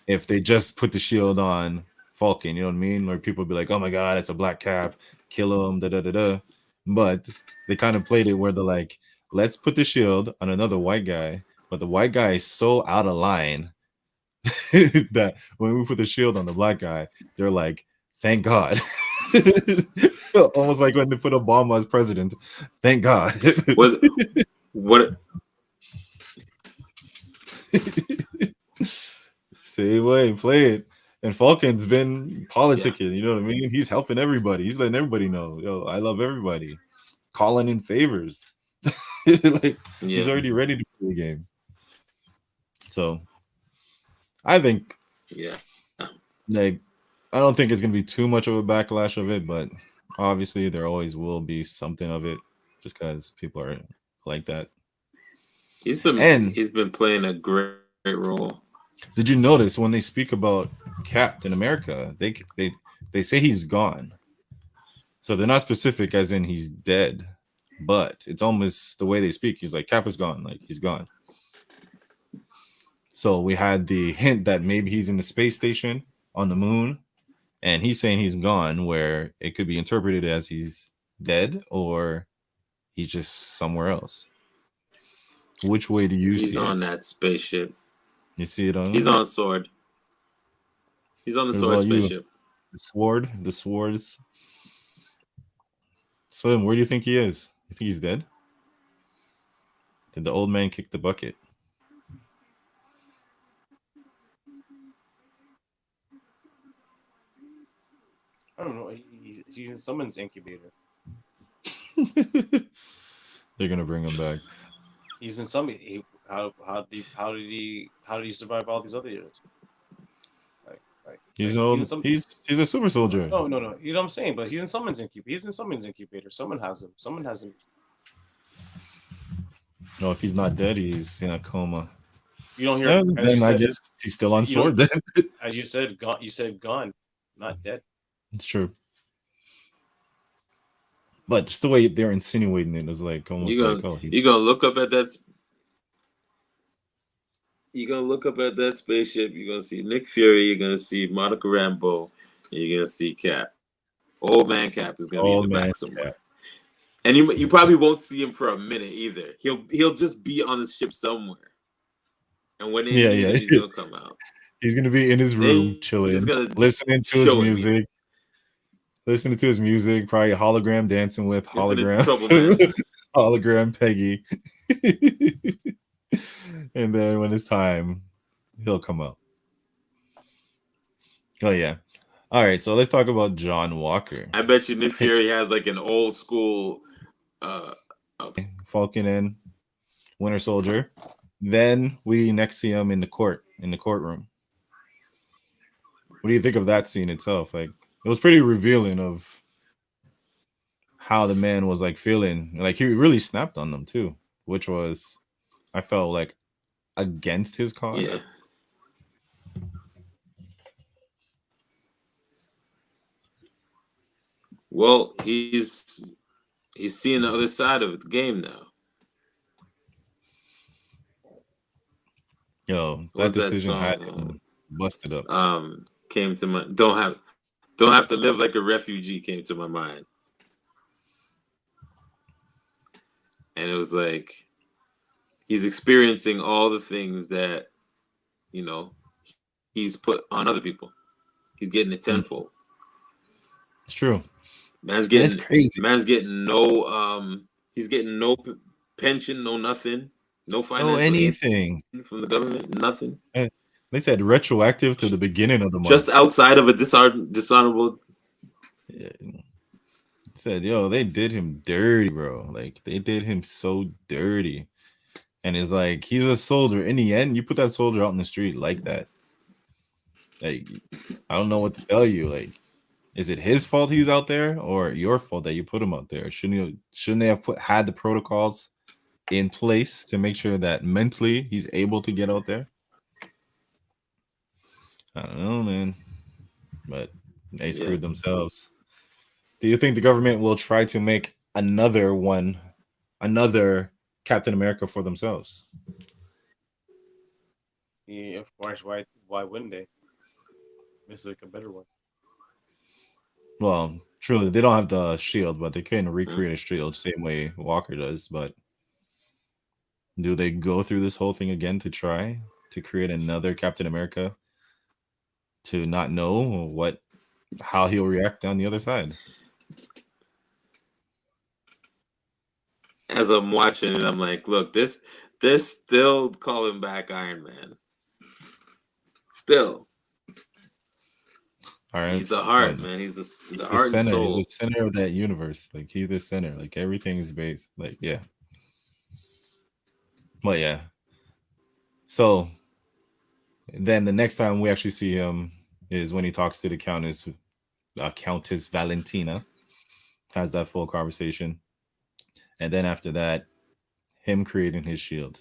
if they just put the shield on Falcon, you know what I mean? Where people would be like, oh my god, it's a black cap, kill him, da da da da. But they kind of played it where they're like, let's put the shield on another white guy, but the white guy is so out of line that when we put the shield on the black guy, they're like, thank God. Almost like when they put Obama as president. Thank God. Was what? Same way, play it. And Falcon's been Yeah. politicking, you know what I mean? He's helping everybody. He's letting everybody know, yo, I love everybody. Calling in favors. Like he's Yeah. already ready to play the game. So I think Yeah. like I don't think it's gonna be too much of a backlash of it, but obviously there always will be something of it just because people are like that. And He's been playing a great role. did you notice when they speak about Captain America, they say he's gone. So they're not specific as in he's dead, but it's almost the way they speak. He's like, Cap is gone, like he's gone. So we had the hint that maybe he's in the space station on the moon, and he's saying he's gone, where it could be interpreted as he's dead or he's just somewhere else. Which way do you He's see on it? that spaceship. You see it on? He's on Sword. He's on the What Sword about you? spaceship. The swords. So where do you think he is? You think he's dead? Did the old man kick the bucket? I don't know. He's using someone's incubator. They're gonna bring him back. He's in some. How did he survive all these other years? He's He's in old. some. He's a super soldier. No. You know what I'm saying? But he's in someone's incubator. He's in someone's incubator. Someone has him. Someone has him. No, if he's not dead, he's in a coma. You don't hear. Yeah, As you then I said, guess he's still on you don't- sword. Then as you said, gone. You said gone, not dead. it's true. But just the way they're insinuating it was like almost like, oh, he's You gonna look up at that? you're gonna look up at that spaceship. You're gonna see Nick Fury. You're gonna see Monica Rambeau. And you're gonna see Cap. Old man Cap is gonna be in Oh the man, back somewhere. And you probably won't see him for a minute either. He'll just be on the ship somewhere. And when they yeah, need him, yeah. he's gonna come out. He's gonna be in his room They just chilling, gonna listening to his show him music, probably hologram dancing with listening to hologram, Trouble Man. hologram Peggy. And then when it's time, he'll come up. Oh yeah. All right, so let's talk about John Walker. I bet you Nick Fury has like an old school Falcon and Winter Soldier. Then we next see him in the courtroom. What do you think of that scene itself? Like, it was pretty revealing of how the man was like feeling. Like, he really snapped on them too, which was, I felt like, against his cause. Yeah. Well, he's seeing the other side of the game now. Yo, that What's that decision had song? him busted up. Came to my don't have to live like a refugee came to my mind. And it was like he's experiencing all the things that, you know, he's put on other people. He's getting it tenfold. It's true. Man's getting it's crazy. Man's getting no he's getting no pension, no nothing, no financial anything from the government, nothing. They said retroactive to the beginning of the month. Just outside of a dishonorable. Yeah. Said, yo, they did him dirty, bro. Like, they did him so dirty. And it's like, he's a soldier. In the end, you put that soldier out in the street like that. Like, I don't know what to tell you. Like, is it his fault he's out there, or your fault that you put him out there? Shouldn't they have had the protocols in place to make sure that mentally he's able to get out there? I don't know, man. But they screwed themselves. Do you think the government will try to make another Captain America for themselves? Yeah, of course. Why wouldn't they? It's like a better one. Well, truly, they don't have the shield, but they can recreate a shield same way Walker does. But do they go through this whole thing again to try to create another Captain America to not know how he'll react on the other side? As I'm watching it, I'm like, look, they're still calling back Iron Man. Still. All right. He's the heart, man. He's the heart center. and soul. He's the center of that universe. Like, he's the center. Like, everything is based. Like, yeah. But yeah. So then the next time we actually see him is when he talks to the Countess Valentina. Has that full conversation. And then after that, him creating his shield.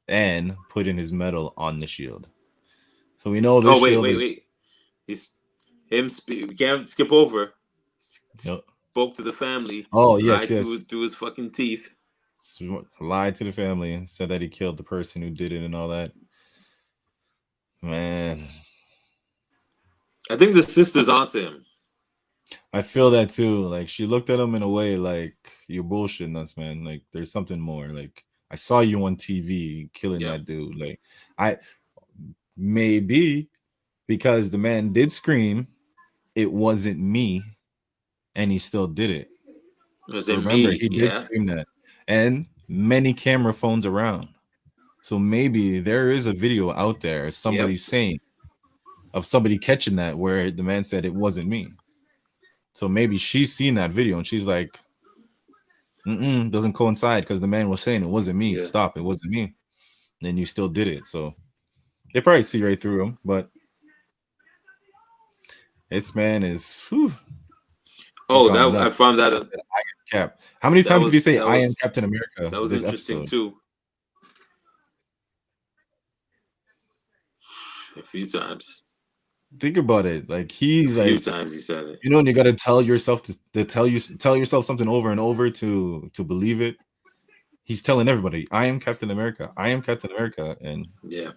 And putting his medal on the shield. So we know this. Oh, wait. He's him. We can't skip over. Spoke to the family. Oh, yes. Through his fucking teeth. Lied to the family and said that he killed the person who did it and all that. Man. I think the sister's onto him. I feel that too. Like, she looked at him in a way like, you're bullshitting us, man. Like, there's something more. Like, I saw you on TV killing that dude. Like, maybe because the man did scream, it wasn't me, and he still did it. Remember, he did scream that. And many camera phones around. So maybe there is a video out there, somebody saying, of somebody catching that where the man said it wasn't me. So maybe she's seen that video and she's like, doesn't coincide because the man was saying it wasn't me. Yeah. Stop, it wasn't me. And you still did it. So they probably see right through him, but this man is I found that I am Cap. How many times did he say I am Captain America? That was interesting too. A few times. Think about it. Like, he's a few times he said it. You know, and you got to tell yourself to tell yourself something over and over to believe it. he's telling everybody, "I am Captain America. I am Captain America." And Yeah.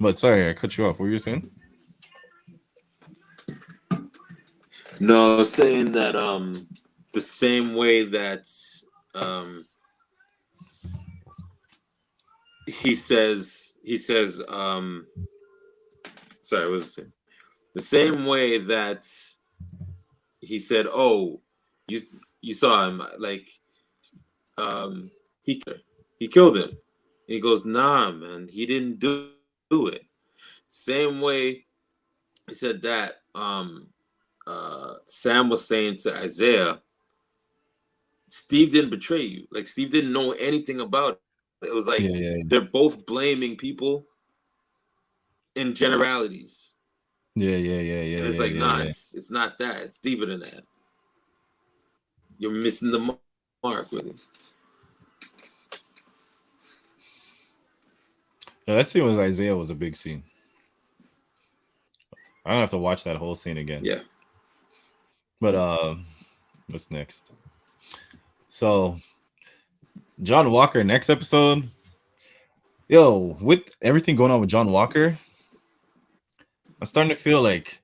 but sorry, I cut you off. What were you saying? No, saying that the same way that um he says sorry, what was it? The same way that he said, "Oh, you you saw him like he he killed him." He goes, "Nah, man, he didn't do it." Same way he said that Sam was saying to Isaiah, Steve didn't betray you. Like Steve didn't know anything about it. It was like Yeah, yeah, they're both blaming people in generalities. yeah, yeah, yeah, yeah, And it's yeah, like, yeah, nah, yeah. it's not that. It's deeper than that. You're missing the mark with it. No, that scene with Isaiah was a big scene. I don't have to watch that whole scene again. Yeah. But what's next? So John Walker next episode. Yo, with everything going on with John Walker, I'm starting to feel like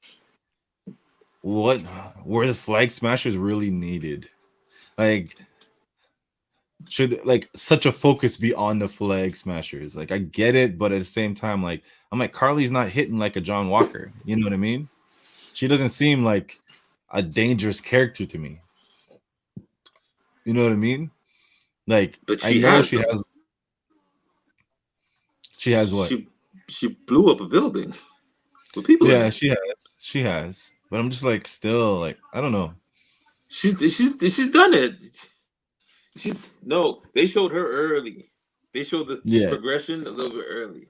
what were the Flag Smashers really needed? Like, should like such a focus be on the Flag Smashers? Like, I get it, but at the same time, like I'm like Carly's not hitting like a John Walker. You know what I mean? She doesn't seem like a dangerous character to me. You know what I mean? Like, But I she know has she though. has. She has what? She blew up a building with people in Yeah, it. she has. She has. But I'm just like still like I don't know. She's done it. She's no, they showed her early. They showed the Yeah. progression a little bit early.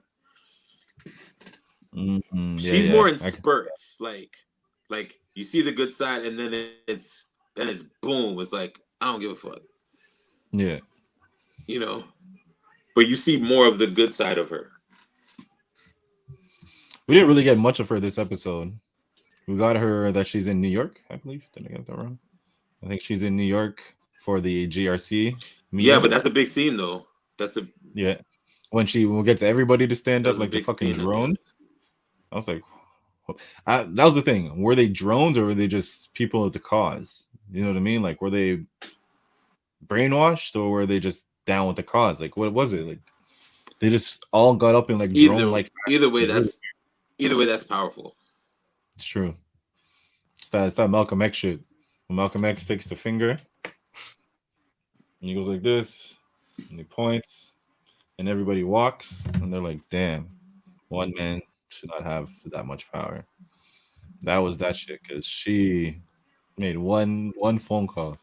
Yeah, She's yeah. more in I can- spurts, like you see the good side, and then it's boom. It's like I don't give a fuck, yeah. you know. But you see more of the good side of her. We didn't really get much of her this episode. We got her that she's in New York, I believe. Did I get that wrong? I think she's in New York for the GRC meeting. Yeah, but that's a big scene though. That's a Yeah. When she will get to everybody to stand that up was a like the big fucking scene at the drones. end. I was like, that was the thing. Were they drones or were they just people at the cause? You know what I mean? Like, were they brainwashed or were they just down with the cause? Like, what was it? Like, they just all got up in like drone like. Either way, that's powerful. It's true. It's that Malcolm X shit. When Malcolm X takes the finger and he goes like this and he points and everybody walks and they're like, damn, one man should not have that much power. That was that shit because she made one phone call,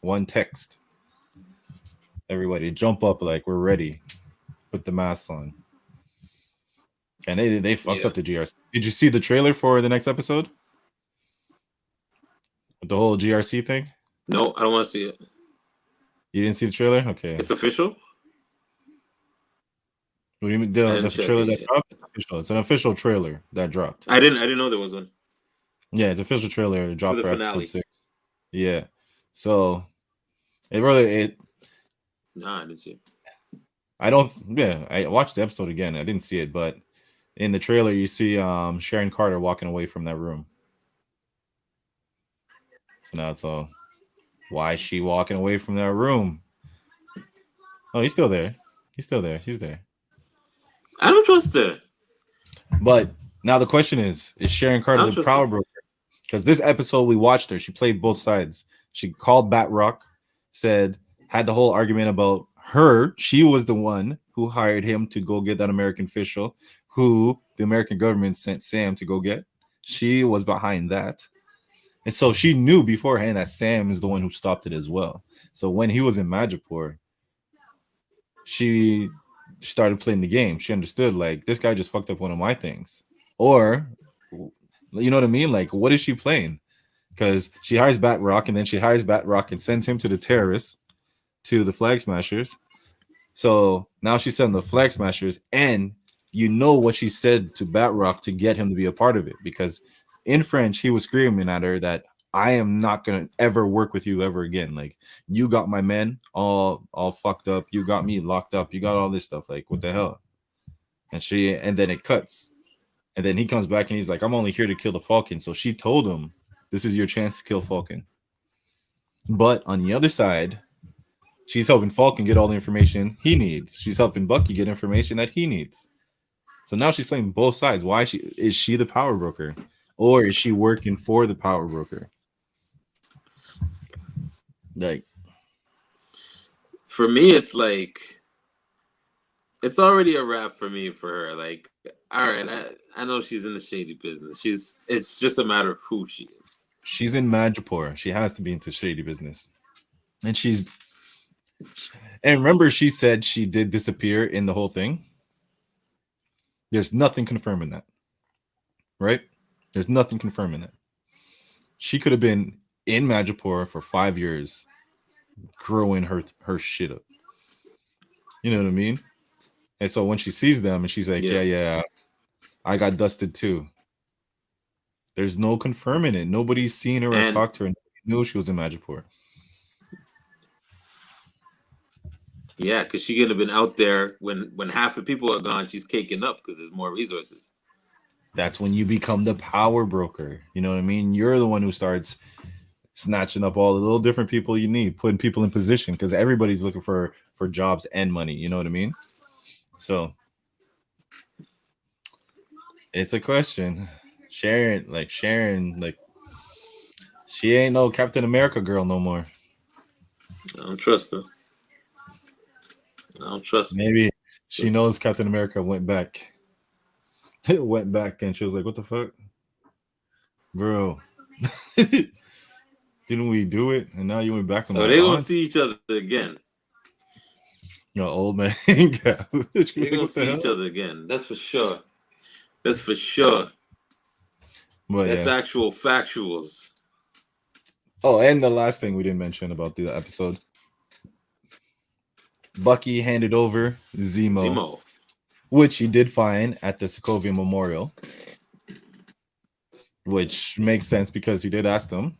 one text. Everybody jump up like we're ready. Put the mask on. And they fucked up the GRC. Did you see the trailer for the next episode? With the whole GRC thing? No, I don't want to see it. You didn't see the trailer? Okay. It's official. What do you mean? The trailer that dropped? It's official. It's an official trailer that dropped. I didn't know there was one. Yeah, it's official trailer. It dropped For the for finale. episode 6. Yeah. So it Nah, I didn't see it. I watched the episode again. I didn't see it, but in the trailer you see Sharon Carter walking away from that room. So now it's all, why is she walking away from that room? Oh, he's still there. He's there. I don't trust her. But now the question is Sharon Carter the power broker? Because this episode we watched her. She played both sides. She called Batroc, had the whole argument about her. She was the one who hired him to go get that American official who the American government sent Sam to go get. She was behind that. And so she knew beforehand that Sam is the one who stopped it as well. So when he was in Magipur, she started playing the game. She understood, like, this guy just fucked up one of my things. Or, you know what I mean? Like, what is she playing? Because she hires Batroc, and then she hires Batroc and sends him to the terrorists, to the Flag Smashers. So now she's sending the Flag Smashers, and you know what she said to Batroc to get him to be a part of it. Because in French, he was screaming at her that I am not gonna ever work with you ever again. Like, you got my men all fucked up. You got me locked up. You got all this stuff. Like, what the hell? And then it cuts. And then he comes back and he's like, I'm only here to kill the Falcon. So she told him, this is your chance to kill Falcon. But on the other side, she's helping Falcon get all the information he needs. She's helping Bucky get information that he needs. So now she's playing both sides. Why is she the power broker? Or is she working for the power broker? Like, for me, it's like it's already a wrap for me for her. Like, all right, I know she's in the shady business. It's just a matter of who she is. She's in Madripoor. She has to be into shady business. And remember, she said she did disappear in the whole thing. There's nothing confirming that. Right? There's nothing confirming that. She could have been in Madripoor for 5 years, growing her shit up. You know what I mean? And so when she sees them and she's like, yeah, I got dusted too. There's no confirming it. Nobody's seen her or talked to her and knew she was in Madripoor. Yeah, because she could have been out there when half the people are gone. She's caking up because there's more resources. That's when you become the power broker. You know what I mean? You're the one who starts snatching up all the little different people you need, putting people in position, because everybody's looking for jobs and money. You know what I mean? So it's a question. Sharon, she ain't no Captain America girl no more. I don't trust her. I don't trust her. Maybe she knows Captain America went back. It went back and she was like, what the fuck? Bro. Didn't we do it? And now you went back and they're gonna see each other again. No, old man. They're gonna see each other again. That's for sure. That's for sure. But that's actual factuals. Oh, and the last thing we didn't mention about the episode. Bucky handed over Zemo, which he did find at the Sokovia Memorial, which makes sense because he did ask them.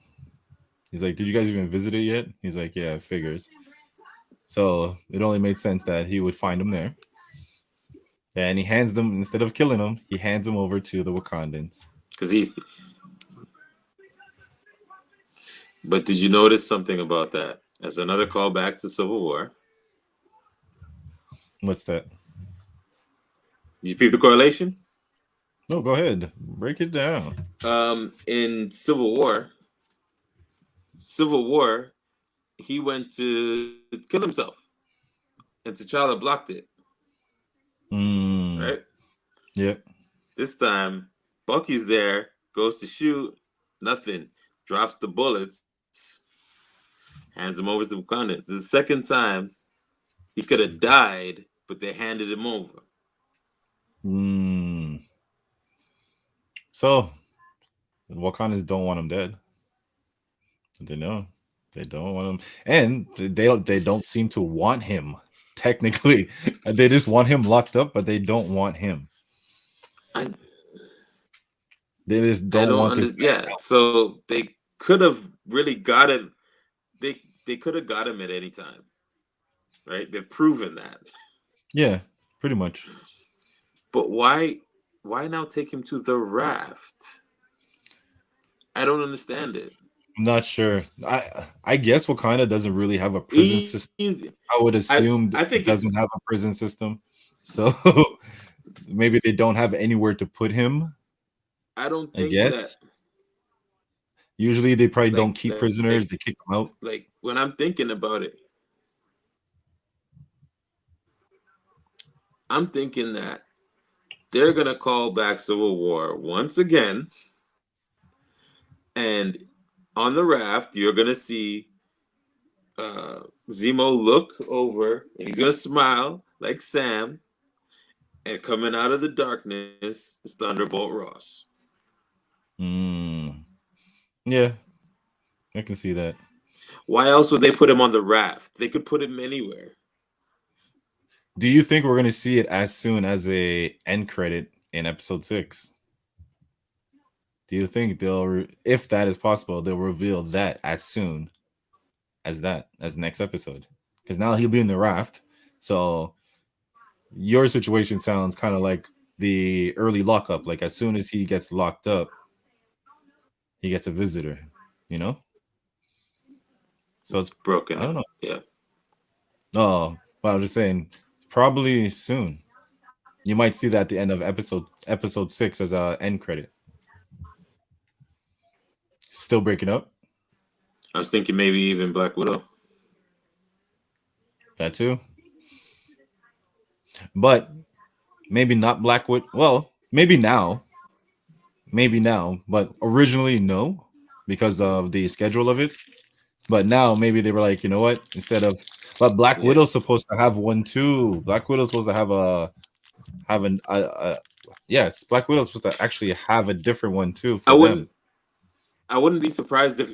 He's like, did you guys even visit it yet? He's like, yeah, it figures. So it only made sense that he would find him there. And he hands them, instead of killing him, he hands him over to the Wakandans. But did you notice something about that? As another callback to Civil War. What's that? Did you peep the correlation? No, go ahead. Break it down. In Civil War, he went to kill himself. And T'Challa blocked it. Right? Yep. This time, Bucky's there, goes to shoot, nothing. Drops the bullets, hands him over to the Wakandans. The second time, he could have died, but they handed him over. So, the Wakandans don't want him dead. They know. They don't want him. And they don't seem to want him, technically. They just want him locked up, but they don't want him. They just don't want this. Yeah, so they could have really got him. They could have got him at any time. Right? They've proven that. Yeah, pretty much. But why now take him to the raft? I don't understand it. I'm not sure. I guess Wakanda doesn't really have a prison system. I would assume I think it doesn't have a prison system. So maybe they don't have anywhere to put him. I don't think that. Usually they probably don't keep prisoners. They kick them out. Like, when I'm thinking about it, I'm thinking that they're going to call back Civil War once again. And on the raft, you're going to see Zemo look over, and he's going to smile like Sam. And coming out of the darkness is Thunderbolt Ross. Yeah, I can see that. Why else would they put him on the raft? They could put him anywhere. Do you think we're going to see it as soon as a end credit in episode 6? Do you think if that is possible, they'll reveal that as soon as next episode? Because now he'll be in the raft. So your situation sounds kind of like the early lockup. Like as soon as he gets locked up, he gets a visitor. You know. So it's Broken I don't up. know. Yeah. Oh, well, I was just saying, probably soon. You might see that at the end of episode 6 as a end credit. Still breaking up. I was thinking maybe even Black Widow. That too. But maybe not Blackwood. Well, maybe now. Maybe now. But originally, no, because of the schedule of it. But now maybe they were like, you know what? Instead of, but Black Yeah. Widow's supposed to have one too. Black Widow's supposed to have yes, Black Widow's supposed to actually have a different one too for them. I wouldn't be surprised if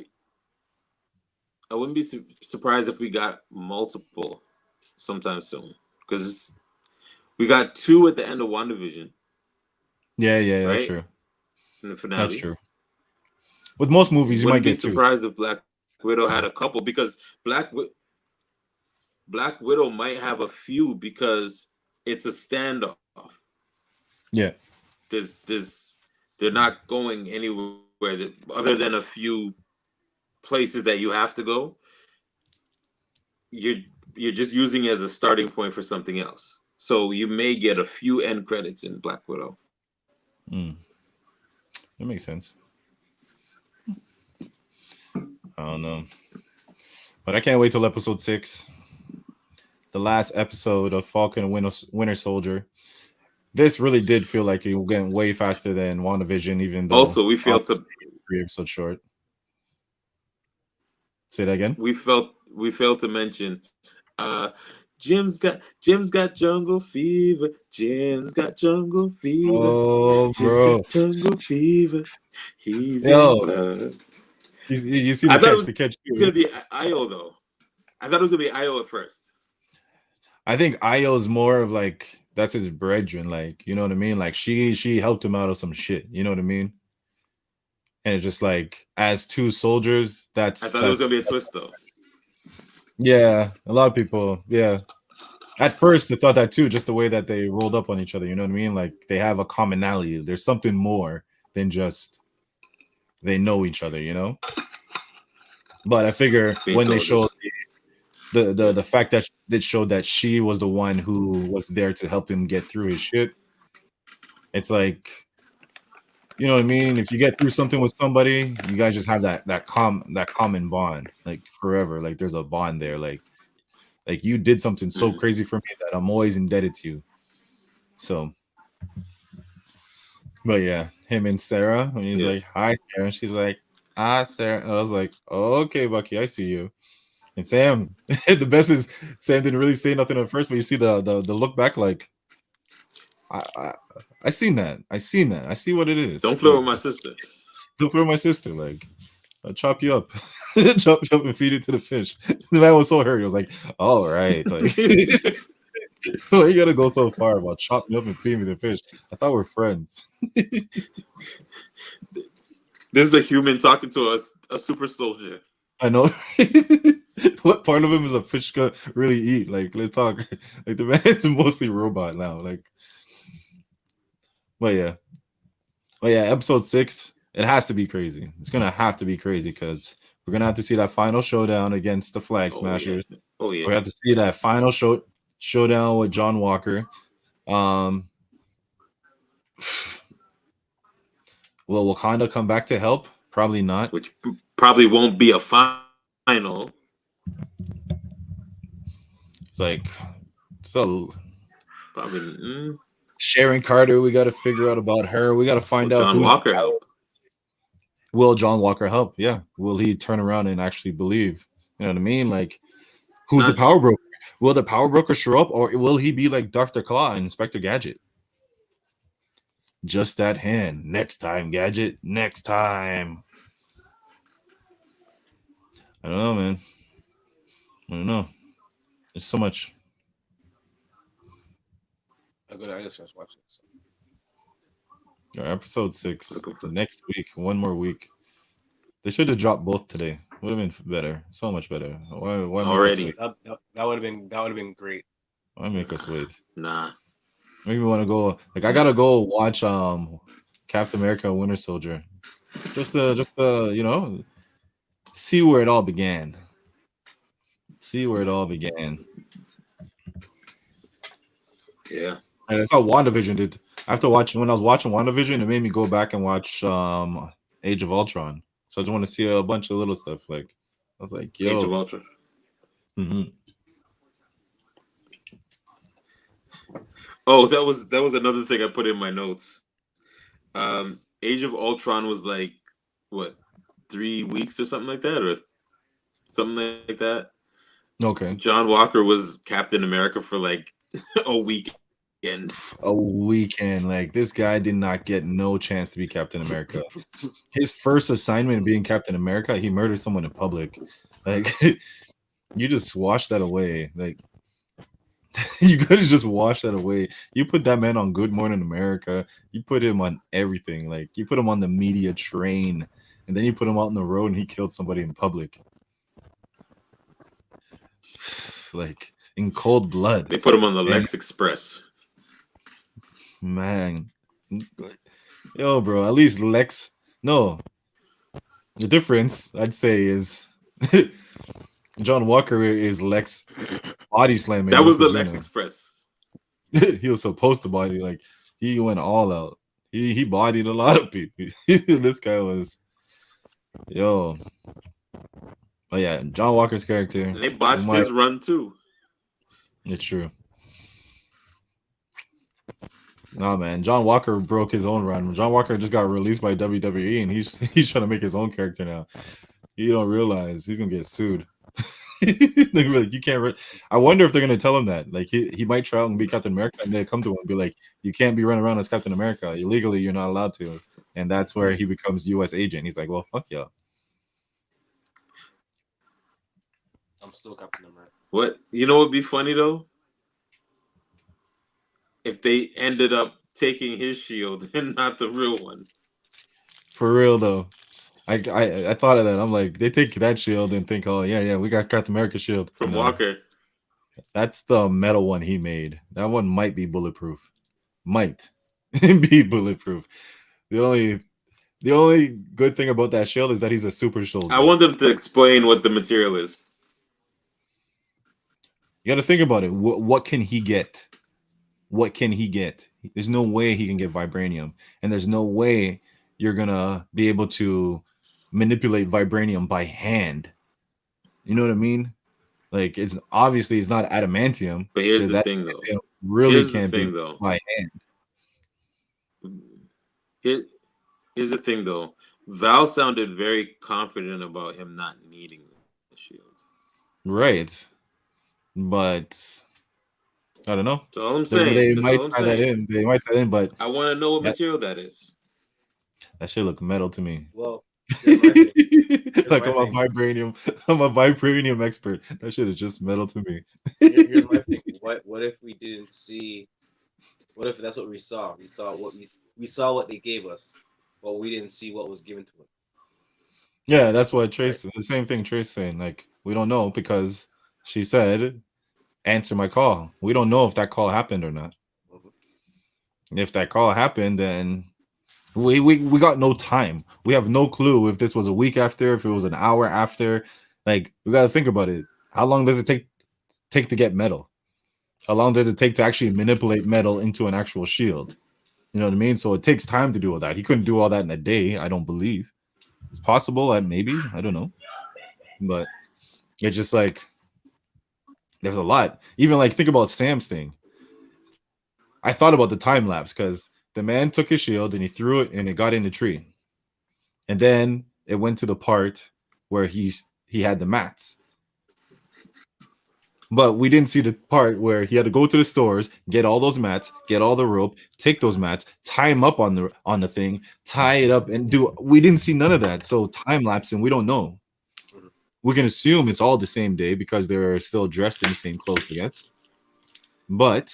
surprised if we got multiple sometime soon, because we got 2 at the end of WandaVision, Yeah, that's right? true. In the finale. That's true. With most movies, you might Wouldn't be get 2. surprised if Black Widow had a couple, because Black Widow might have a few because it's a standoff. Yeah. They're not going anywhere other than a few places that you have to go. You're just using it as a starting point for something else. So you may get a few end credits in Black Widow. That makes sense. I don't know. But I can't wait till episode 6. The last episode of Falcon and Winter Soldier. This really did feel like it went way faster than WandaVision, even though Also, we failed to 3 episodes short. Say that again. We failed to mention Jim's got jungle fever. Jim's got jungle fever. Oh, bro. Jim's got jungle fever. He's in Yo. love. You see I the thought it was catch gonna be Io though. I thought it was gonna be Io at first. I think Io's more of like that's his brethren, like, you know what I mean? Like she helped him out of some shit, you know what I mean? And it's just like as 2 soldiers, I thought it was gonna be a twist though. Yeah, a lot of people, yeah. At first they thought that too, just the way that they rolled up on each other, you know what I mean? Like they have a commonality. There's something more than just they know each other, you know? But I figure when they showed the fact that it showed that she was the one who was there to help him get through his shit, it's like, you know what I mean? If you get through something with somebody, you guys just have that common bond, like forever. Like there's a bond there. Like you did something so crazy for me that I'm always indebted to you. So, but yeah, him and Sarah, when he's like, "Hi, Sarah," and she's like, "Ah, Sarah," and I was like, oh, "Okay, Bucky, I see you." And Sam, the best is Sam didn't really say nothing at first, but you see the look back, like, I seen that. I see what it is. Don't flirt with my sister. Don't flirt with my sister. Like, I'll chop you up, chop you up and feed it to the fish. The man was so hurt. He was like, "All right, like, why you gotta go so far about chop me up and feed me the fish? I thought we're friends." This is a human talking to a super soldier. I know. What part of him is a fish gonna really eat? Like, let's talk. Like the man's mostly robot now. Like, but yeah, episode 6. It has to be crazy. It's gonna have to be crazy because we're gonna have to see that final showdown against the Flag Smashers. Yeah. Oh yeah. We have to see that final showdown with John Walker. Will Wakanda come back to help? Probably not. Which probably won't be a final. It's like so. Probably. Sharon Carter, we got to figure out about her. We got to find out. John Walker help. Will John Walker help? Yeah. Will he turn around and actually believe? You know what I mean? Like, who's the power broker? Will the power broker show up, or will he be like Dr. Claw and Inspector Gadget? Just that hand. Next time, Gadget. Next time. I don't know, man. I don't know. There's so much. I just watch this. Episode 6 Looking for- next week. One more week. They should have dropped both today. Would have been better. So much better. Why make us Already. wait? That would have been great. Why make us wait? Nah. Maybe we want to go. Like I gotta go watch Captain America: Winter Soldier. Just to see where it all began. See where it all began. Yeah. And that's how WandaVision did. When I was watching WandaVision, it made me go back and watch Age of Ultron. So I just want to see a bunch of little stuff. Like I was like, yo. Age of Ultron. Mhm. Oh, that was another thing I put in my notes. Age of Ultron was like what, 3 weeks or something like that, or something like that. Okay. John Walker was Captain America for like a weekend. A weekend. Like this guy did not get no chance to be Captain America. His first assignment being Captain America, he murdered someone in public. Like you just wash that away. Like you could have just washed that away. You put that man on Good Morning America. You put him on everything. Like you put him on the media train, and then you put him out on the road, and he killed somebody in public. Like in cold blood. They put him on the Lex Express. Man, yo, bro. At least Lex. No, the difference I'd say is John Walker is Lex body slamming. That was the because, Lex Express. he was supposed to body, like he went all out. He bodied a lot of people. This guy was, yo. Oh yeah, John Walker's character. And they botched his run too. It's true. No man, John Walker broke his own run. John Walker just got released by WWE, and he's trying to make his own character now. You don't realize he's gonna get sued. Like, you can't. I wonder if they're gonna tell him that. Like he might try out and be Captain America, and they come to him and be like, "You can't be running around as Captain America. Illegally, you're not allowed to." And that's where he becomes U.S. agent. He's like, "Well, fuck y'all." I'm still Captain America. What, you know, what'd be funny though? If they ended up taking his shield and not the real one. For real though. I thought of that. I'm like, they take that shield and think, oh yeah, we got Captain America shield From Walker. That's the metal one he made. That one might be bulletproof. Might be bulletproof. The only good thing about that shield is that he's a super soldier. I want them to explain what the material is. You got to think about it. What can he get? What can he get? There's no way he can get vibranium, and there's no way you're gonna be able to manipulate vibranium by hand. You know what I mean? Like it's not adamantium. But here's the thing, though. Really can't be by hand. Here's the thing, though. Val sounded very confident about him not needing the shield. Right, but I don't know. That's all I'm saying. They might tie that in. They might tie that in, but I want to know what material that is. That should look metal to me. Well, like I'm a vibranium expert. That shit is just metal to me. Here's my thing. What if we didn't see? What if that's what we saw? We saw what they gave us, but we didn't see what was given to us. Yeah, that's what Trace. The same thing Trace saying. Like we don't know because she said, "Answer my call." We don't know if that call happened or not. Mm-hmm. If that call happened, then we got no time. We have no clue if this was a week after, if it was an hour after. Like we got to think about it. How long does it take to get metal? How long does it take to actually manipulate metal into an actual shield? You know what I mean? So it takes time to do all that. He couldn't do all that in a day, I don't believe. It's possible, maybe. I don't know. But it's just like there's a lot. Even like think about Sam's thing. I thought about the time lapse because the man took his shield and he threw it and it got in the tree. And then it went to the part where he had the mats. But we didn't see the part where he had to go to the stores, get all those mats, get all the rope, take those mats, tie them up on the thing, tie it up and do. We didn't see none of that. So time lapse and we don't know. We can assume it's all the same day because they're still dressed in the same clothes, I guess. But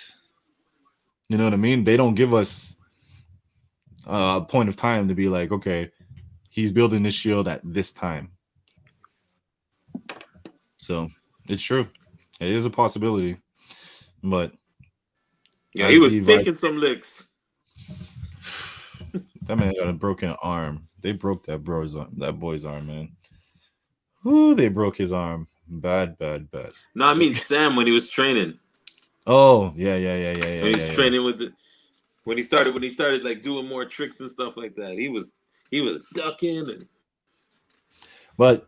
you know what I mean? They don't give us point of time to be like, okay, he's building this shield at this time. So it's true. It is a possibility. But Yeah, he as was Levi, taking some licks. that man got a broken arm. They broke that boy's arm, man. Ooh, they broke his arm. Bad, bad, bad. No, I mean Sam when he was training. Oh, yeah. When he was training with the when he started like doing more tricks and stuff like that. He was ducking and But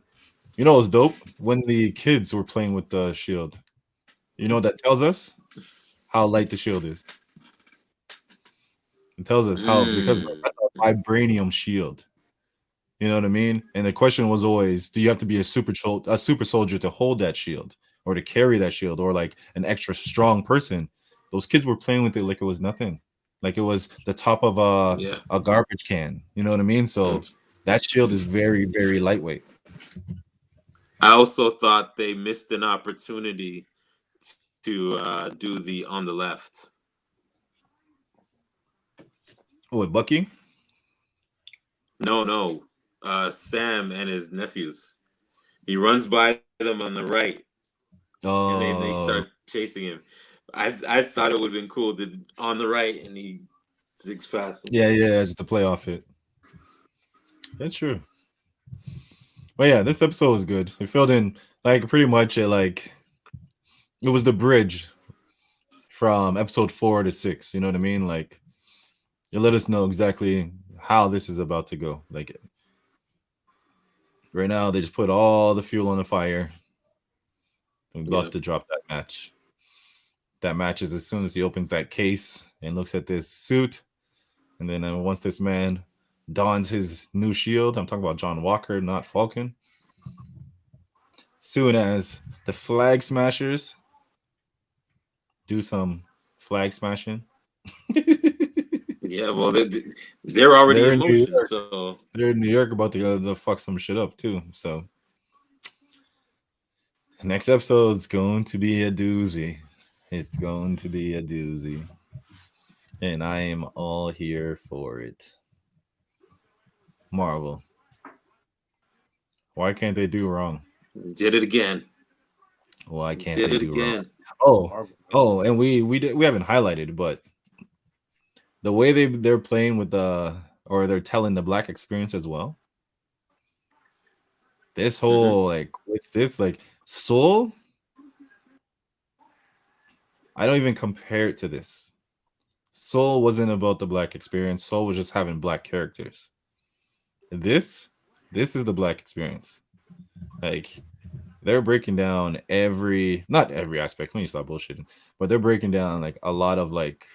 you know what's dope? When the kids were playing with the shield, you know what that tells us? How light the shield is. It tells us how, because bro, mm, that's a vibranium shield. You know what I mean? And the question was always, do you have to be a super soldier to hold that shield or to carry that shield or like an extra strong person? Those kids were playing with it like it was nothing. Like it was the top of yeah. a garbage can. You know what I mean? Mm. So that shield is very, very lightweight. I also thought they missed an opportunity to do the on the left. Oh, with Bucky? No. Sam and his nephews. He runs by them on the right, and then they Oh, start chasing him. I thought it would have been cool to on the right, and he zigs past him. yeah, just to play off it. That's true. But yeah, this episode was good. It filled in like pretty much it was the bridge from episode 4 to 6. You know what I mean? Like it let us know exactly how this is about to go. Like right now, they just put all the fuel on the fire. We're Yeah. about to drop that match. That match is as soon as he opens that case and looks at this suit, and then once this man dons his new shield, I'm talking about John Walker, not Falcon. Soon as the flag smashers do some flag smashing. Yeah, well, they're already They're in in New motion, York. so They're in New York about to fuck some shit up too. So next episode is going to be a doozy. It's going to be a doozy. And I am all here for it. Marvel. Why can't they do wrong? did it again. Why can't Did they it do wrong? again. Oh, Marvel. and we haven't highlighted, but the way they're playing with or they're telling the black experience as well. This Hmm. whole like with this like Soul, I don't even compare it to this. Soul wasn't about the black experience. Soul was just having black characters. This is the black experience. Like they're breaking down not every aspect. Let me stop bullshitting. But they're breaking down like a lot of like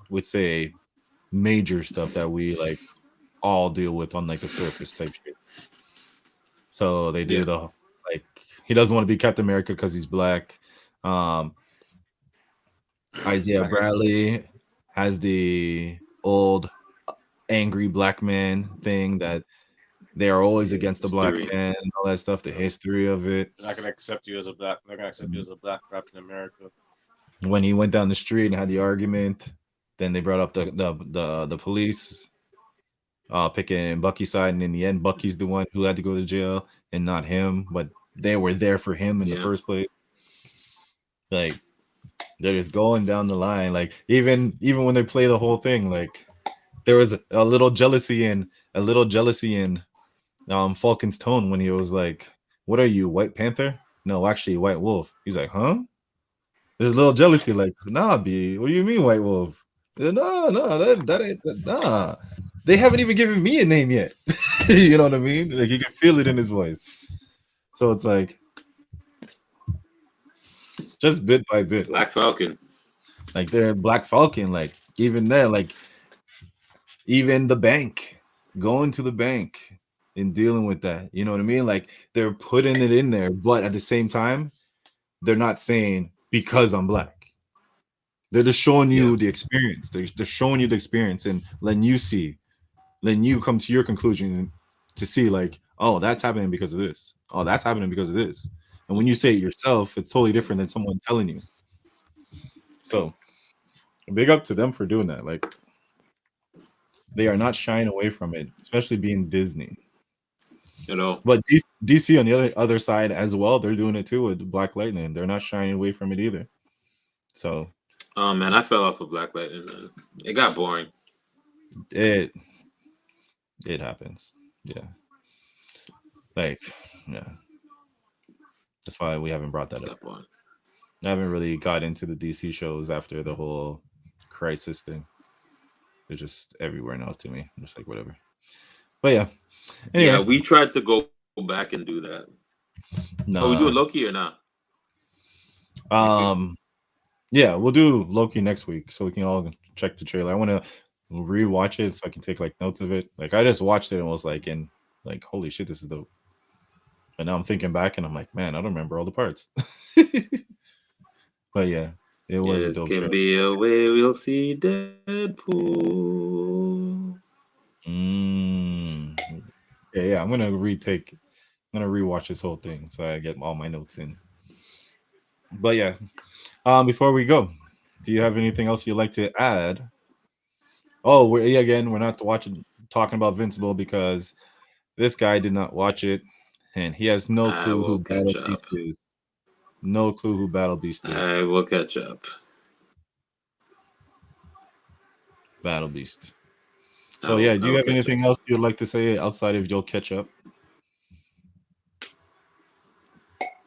would say major stuff that we like all deal with on like the surface type shit. So they do Yeah. the like he doesn't want to be Captain America because he's black. Um Isaiah Black Bradley has the old angry black man thing that they are always Yeah. against the black History. man and all that stuff, the history of it. They're not gonna accept you as a black. They're gonna accept you as a black Captain America. When he went down the street and had the argument, then they brought up the police picking Bucky's side, and in the end, Bucky's the one who had to go to jail and not him, but they were there for him in the Yeah. first place. Like they're just going down the line. Like even when they play the whole thing, like there was a little jealousy in Falcon's tone when he was like, "What are you, White Panther?" No, actually, White Wolf. He's like, "Huh?" There's a little jealousy, like, "Nah, B. What do you mean, White Wolf?" No, that ain't nah. They haven't even given me a name yet. You know what I mean? Like you can feel it in his voice. So it's like just bit by bit. Black Falcon. Like they're Black Falcon, like even there, like even the bank, going to the bank and dealing with that. You know what I mean? Like they're putting it in there, but at the same time, they're not saying because I'm black. They're just showing Yeah. you the experience. They're showing you the experience and letting you come to your conclusion to see like, oh, that's happening because of this. Oh, that's happening because of this. And when you say it yourself, it's totally different than someone telling you. So big up to them for doing that. Like They are not shying away from it, especially being Disney. You know. But DC on the other side as well, they're doing it too with Black Lightning. They're not shying away from it either. So, Oh man, I fell off of Black Lightning. Man. It got boring. it happens. Yeah. Like, yeah. That's why we haven't brought that up. I haven't really got into the DC shows after the whole Crisis thing. They're just everywhere now to me. I'm just like, whatever. But yeah. Anyway. Yeah, we tried to go back and do that. No. Are we doing Loki or not? Yeah, we'll do Loki next week so we can all check the trailer. I want to rewatch it so I can take like notes of it. Like I just watched it and was like, holy shit, this is dope. And now I'm thinking back and I'm like, man, I don't remember all the parts. But yeah, it was a dope can show. Be a way we'll see Deadpool. Yeah, I'm gonna rewatch this whole thing so I get all my notes in. But yeah, before we go, do you have anything else you'd like to add? Oh, we're not talking about Invincible because this guy did not watch it and he has no clue who Battle Beast is. No clue who Battle Beast is. I will catch up. Battle Beast. So do you have anything else you'd like to say outside of you'll catch up?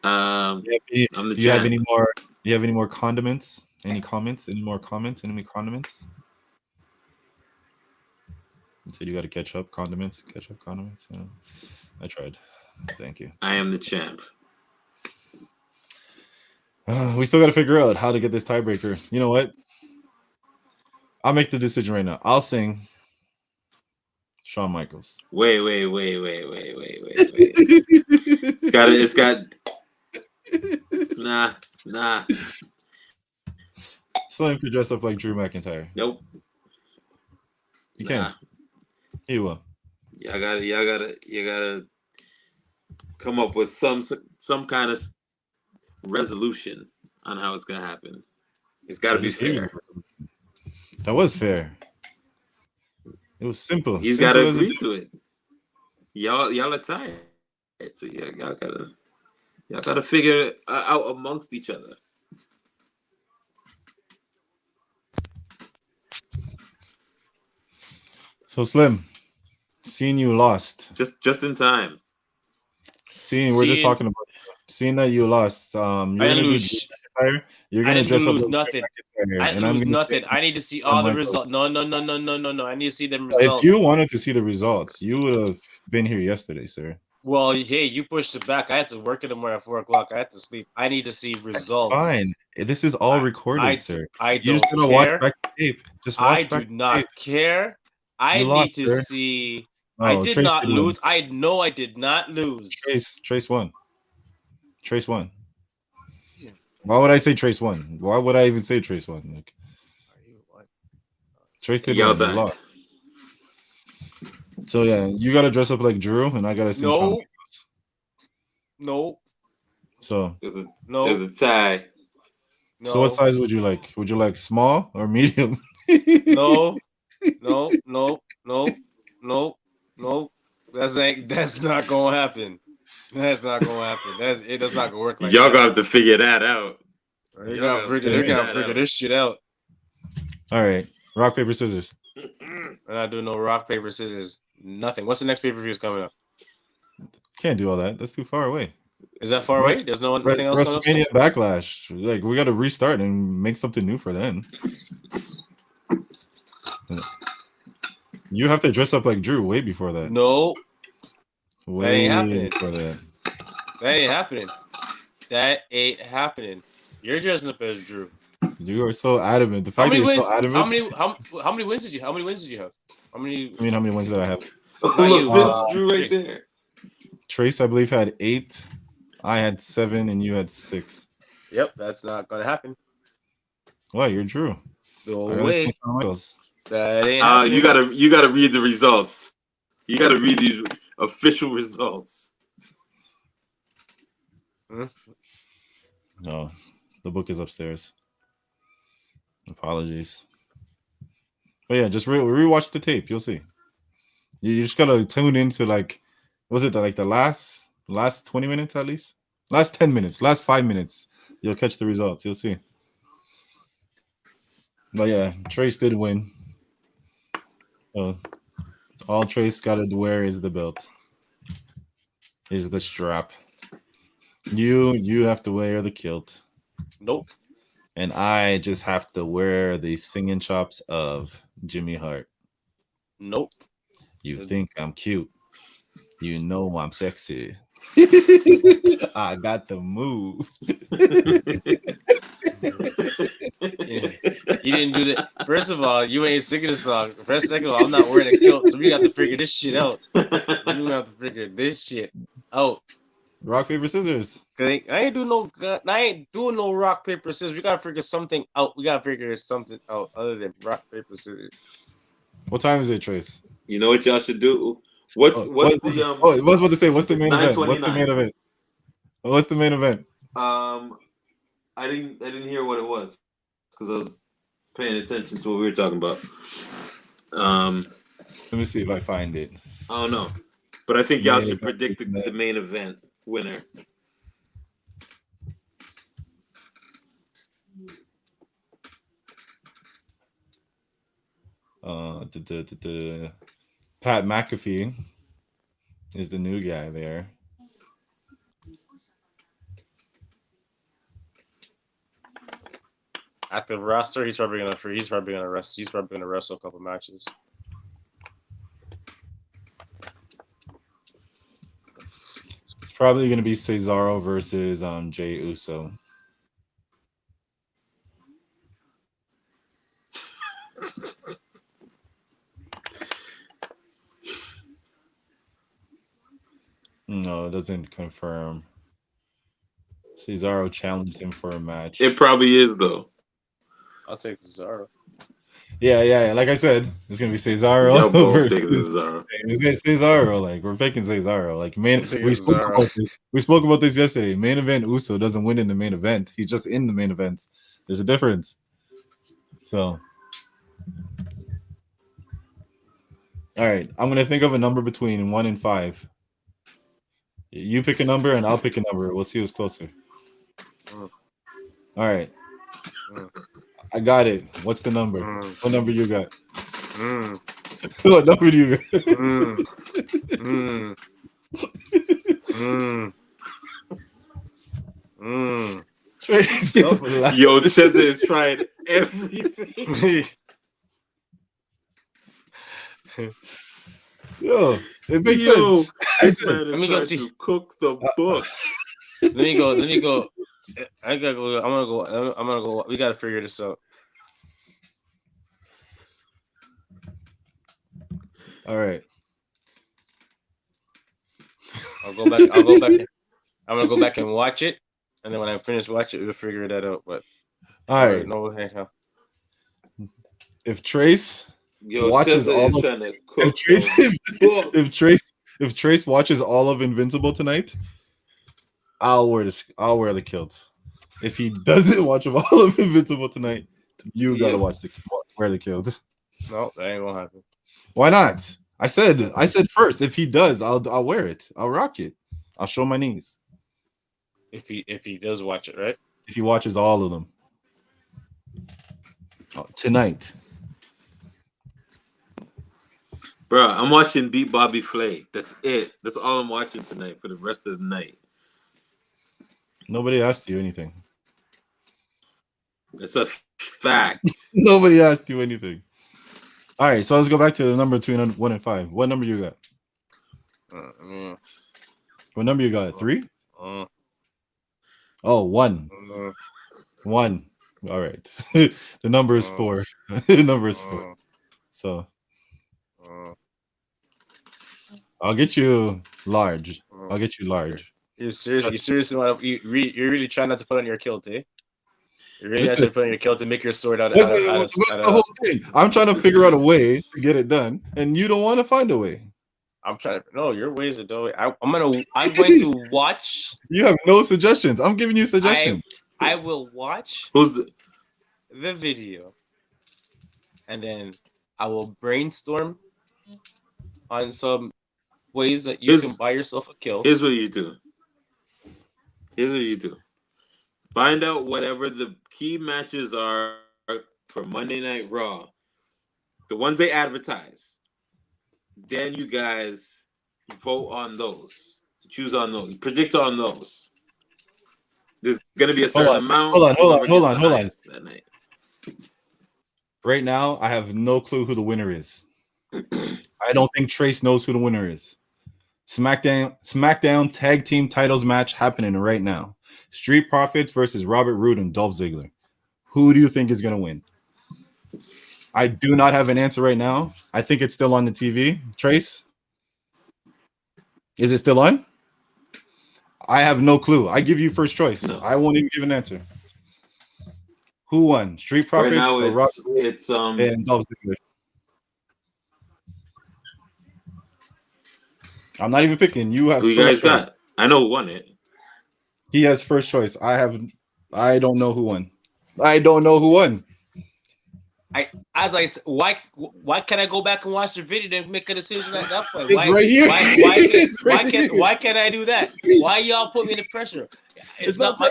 I'm the do you have any more? Do you have any more condiments? Any comments? Any more comments? Any condiments? You said you got to catch up condiments. Catch up condiments. Yeah. I tried. Thank you. I am the champ. We still got to figure out how to get this tiebreaker. You know what? I'll make the decision right now. I'll sing Shawn Michaels. Wait. It's got. Nah. Slim could dress up like Drew McIntyre. Nope. You can't. He will. You gotta come up with some kind of resolution on how it's gonna happen. It's got to be fair. That was fair. It was simple. He's got to agree to it. Y'all are tired, so y'all gotta figure it out amongst each other. So Slim, seeing you lost. Just in time. We're just talking about seeing that you lost. You're gonna lose. You're gonna dress up nothing. I didn't lose nothing. I need to see all the results. No. I need to see them results. If you wanted to see the results, you would have been here yesterday, sir. Well, hey, you pushed it back. I had to work in the morning at 4:00. I had to sleep. I need to see results. That's fine. This is all recorded, sir. I don't just care. Watch back the tape. I do not care. I need to see. I did not lose. I know I did not lose. Trace won. Why would I say Trace won? Why would I even say Trace won? Like, Trace did not. So yeah, you gotta dress up like Drew, and I gotta sing Shawn Michaels. No. So there's a tie. No. So what size would you like? Would you like small or medium? No. That's not gonna happen. That's not gonna happen. It does not gonna work like y'all that. Gonna have to figure that out. They're gonna figure this shit out. All right, rock paper scissors. We're not doing no rock paper scissors. Nothing. What's the next pay-per-view is coming up? Can't do all that. That's too far away. Is that far away? There's no anything else coming up? WrestleMania Backlash. Like we got to restart and make something new for then. You have to dress up like Drew way before that. No. Way that ain't happening. Before that. That ain't happening. You're dressing up as Drew. You are so adamant. The fact that you're so adamant. How many wins did you have? How many wins did I have? Look, Drew right there. Trace, I believe, had 8. I had 7, and you had 6. Yep, that's not gonna happen. Why? You're Drew. No way. That ain't happening. You gotta read the results. You gotta read the official results. No, the book is upstairs. Apologies. But yeah, just rewatch the tape. You'll see. You just gotta tune into like, was it like the last 20 minutes at least? Last 10 minutes, last 5 minutes. You'll catch the results. You'll see. But yeah, Trace did win. So all Trace gotta wear is the belt. Is the strap. You have to wear the kilt. Nope. And I just have to wear the singing chops of Jimmy Hart. Nope. You think I'm cute. You know I'm sexy. I got the moves. Yeah. You didn't do that. First of all, you ain't singing the song. First, second of all, I'm not wearing a kilt, so we got to figure this shit out. We have to figure this shit out. Rock, paper, scissors. I ain't doing no rock, paper, scissors. We gotta figure something out. We gotta figure something out other than rock, paper, scissors. What time is it, Trace? You know what y'all should do? What's I was about to say, what's the main event? What's the main event? What's the main event? I didn't hear what it was because I was paying attention to what we were talking about. Let me see if I find it. I don't know, but I think y'all should predict the main event winner. Pat McAfee is the new guy there. Active roster, he's probably gonna wrestle a couple matches. It's probably gonna be Cesaro versus Jey Uso. No, it doesn't confirm. Cesaro challenged him for a match. It probably is though. I'll take Cesaro. Yeah. Like I said, it's gonna be Cesaro. Y'all both taking Cesaro. It's Cesaro. Like we're picking Cesaro. Like we spoke about this yesterday. Main event Uso doesn't win in the main event. He's just in the main events. There's a difference. So, all right, I'm gonna think of a number between 1 and 5. You pick a number and I'll pick a number. We'll see who's closer. All right. I got it. What's the number? What number you got? What number do you got? Yo, Chezza is trying everything. Yo, it makes sense. This man is trying to cook the book. Let me go. I gotta go. I'm gonna go. We gotta figure this out. All right. I'll go back. I'm gonna go back and watch it, and then when I finish watching it, we'll figure that out. But all right. No way. If Trace watches Chezza all trying to cook if Trace watches all of Invincible tonight, I'll wear the kilt. If he doesn't watch all of Invincible tonight, you gotta wear the kilt. No, that ain't gonna happen. Why not? I said first. If he does, I'll wear it. I'll rock it. I'll show my knees. If he does watch it, right? If he watches all of them tonight. Bro, I'm watching Beat Bobby Flay. That's it. That's all I'm watching tonight for the rest of the night. Nobody asked you anything. That's a fact. Nobody asked you anything. All right, so let's go back to the number between 1 and 5. What number you got? What number you got? 3? Oh, 1. 1. All right. The number is 4. The number is 4. So I'll get you large. You seriously want to? You're really trying not to put on your kilt, eh? You really actually put on your kilt to make your sword out of. What's the whole thing? I'm trying to figure out a way to get it done, and you don't want to find a way. I'm trying to. No, your ways are the way. I'm going to watch. You have no suggestions. I'm giving you suggestions. I will watch. Who's the video, and then I will brainstorm on some ways that you Here's- can buy yourself a kill. Here's what you do. Find out whatever the key matches are for Monday Night Raw, the ones they advertise. Then you guys vote on those, choose on those, predict on those. There's gonna be a certain amount. Hold on. That night. Right now, I have no clue who the winner is. I don't think Trace knows who the winner is. SmackDown Tag Team Titles match happening right now. Street Profits versus Robert Roode and Dolph Ziggler. Who do you think is going to win? I do not have an answer right now. I think it's still on the TV. Trace? Is it still on? I have no clue. I give you first choice. No. I won't even give an answer. Who won? Street Profits Right now or Robert it's and Dolph Ziggler? I'm not even picking. You have. Who you guys got? I know who won it. He has first choice. I don't know who won. I don't know who won. Why can't I go back and watch the video and make a decision at that point? It's right here. Why can't I do that? Why y'all put me in the pressure? It's not my,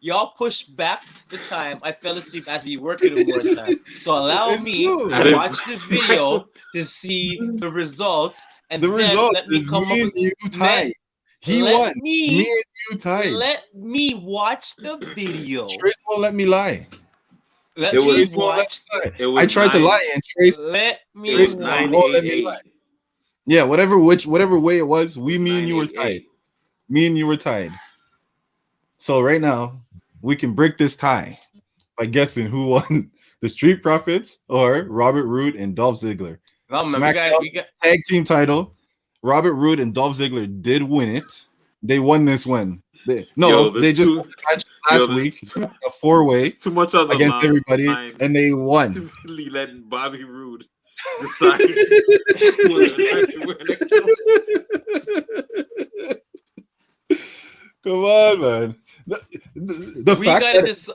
y'all push back the time I fell asleep after you worked it more time. So allow me to watch the video to see the results, and the then result let me is come me up and you tied. He let won. me- Me and you tied. Let me watch the video. Trace won't let me lie. Let It me was- watch. It was I tried to 9 lie and Trace. Let me It was watch. 9-8-8. Yeah, whatever way it was, me and you were tied. Me and you were tied. So right now, we can break this tie by guessing who won the Street Profits or Robert Roode and Dolph Ziggler. No, man, we got Tag team title. Robert Roode and Dolph Ziggler did win it. They won this win. They just won the match last week, a 4-way too much on the against line, everybody, and they won. to really letting Bobby Roode decide whether we're gonna kill. Come on, man. The we fact gotta that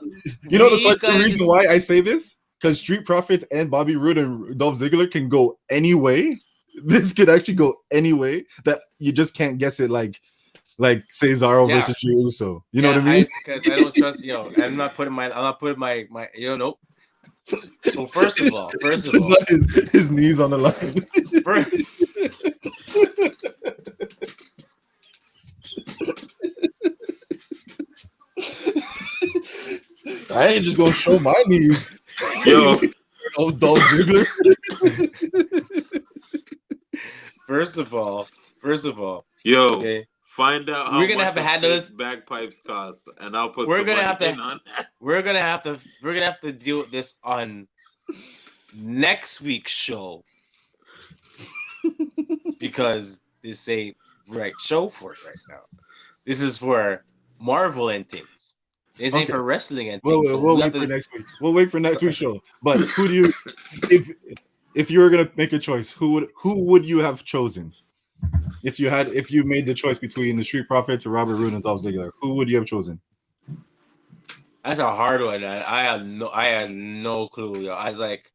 the reason why I say this, because Street Profits and Bobby Roode and Dolph Ziggler can go any way. This could actually go any way that you just can't guess it like Cesaro versus Jey Uso. You know what I mean? Because I don't trust I'm not putting my nope. So first of all, his knees on the line. I ain't just gonna show my knees. Yo, Dolph Ziggler. First of all, yo, okay. Find out how We're gonna much have to a handle fake this. bagpipes cost, and I'll put We're some gonna money have to- in on that. We're gonna have to deal with this on next week's show because this ain't right show for it right now. This is for Marvel and things. This ain't for wrestling and things. We'll wait for next week. We'll wait for next week's show. But who do you, if you were gonna make a choice, who would you have chosen? If you made the choice between the Street Profits or Robert Roode and Dolph Ziggler, who would you have chosen? That's a hard one. I had no clue. Yo. I was like,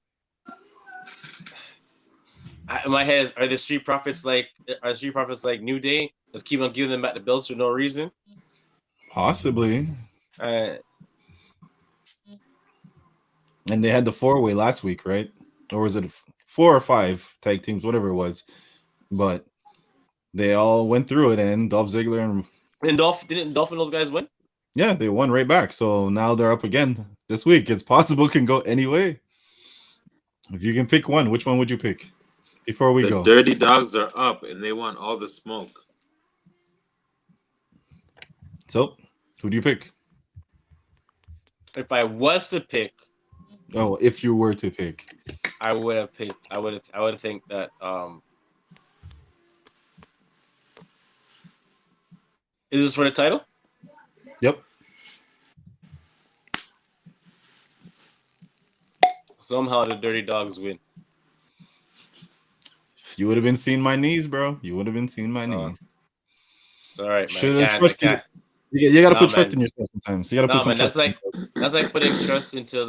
in my head, are Street Profits like New Day? Let's keep on giving them back the belts for no reason. Possibly. Uh, And they had the 4-way last week, right? Or was it 4 or 5 tag teams, whatever it was? But they all went through it, and Dolph Ziggler and Dolph and those guys win? Yeah, they won right back. So now they're up again this week. It's possible, can go any way. If you can pick one, which one would you pick before we go? The Dirty Dogs are up, and they want all the smoke. So, who do you pick? If I was to pick, Oh, if you were to pick. I would have picked. I would think that. Is this for the title? Yep. Somehow the Dirty Dogs win. You would have been seeing my knees, bro. You would have been seeing my knees. It's all right, man. Should have trusted. You gotta put trust in yourself sometimes. You gotta put some man, trust. that's like putting trust into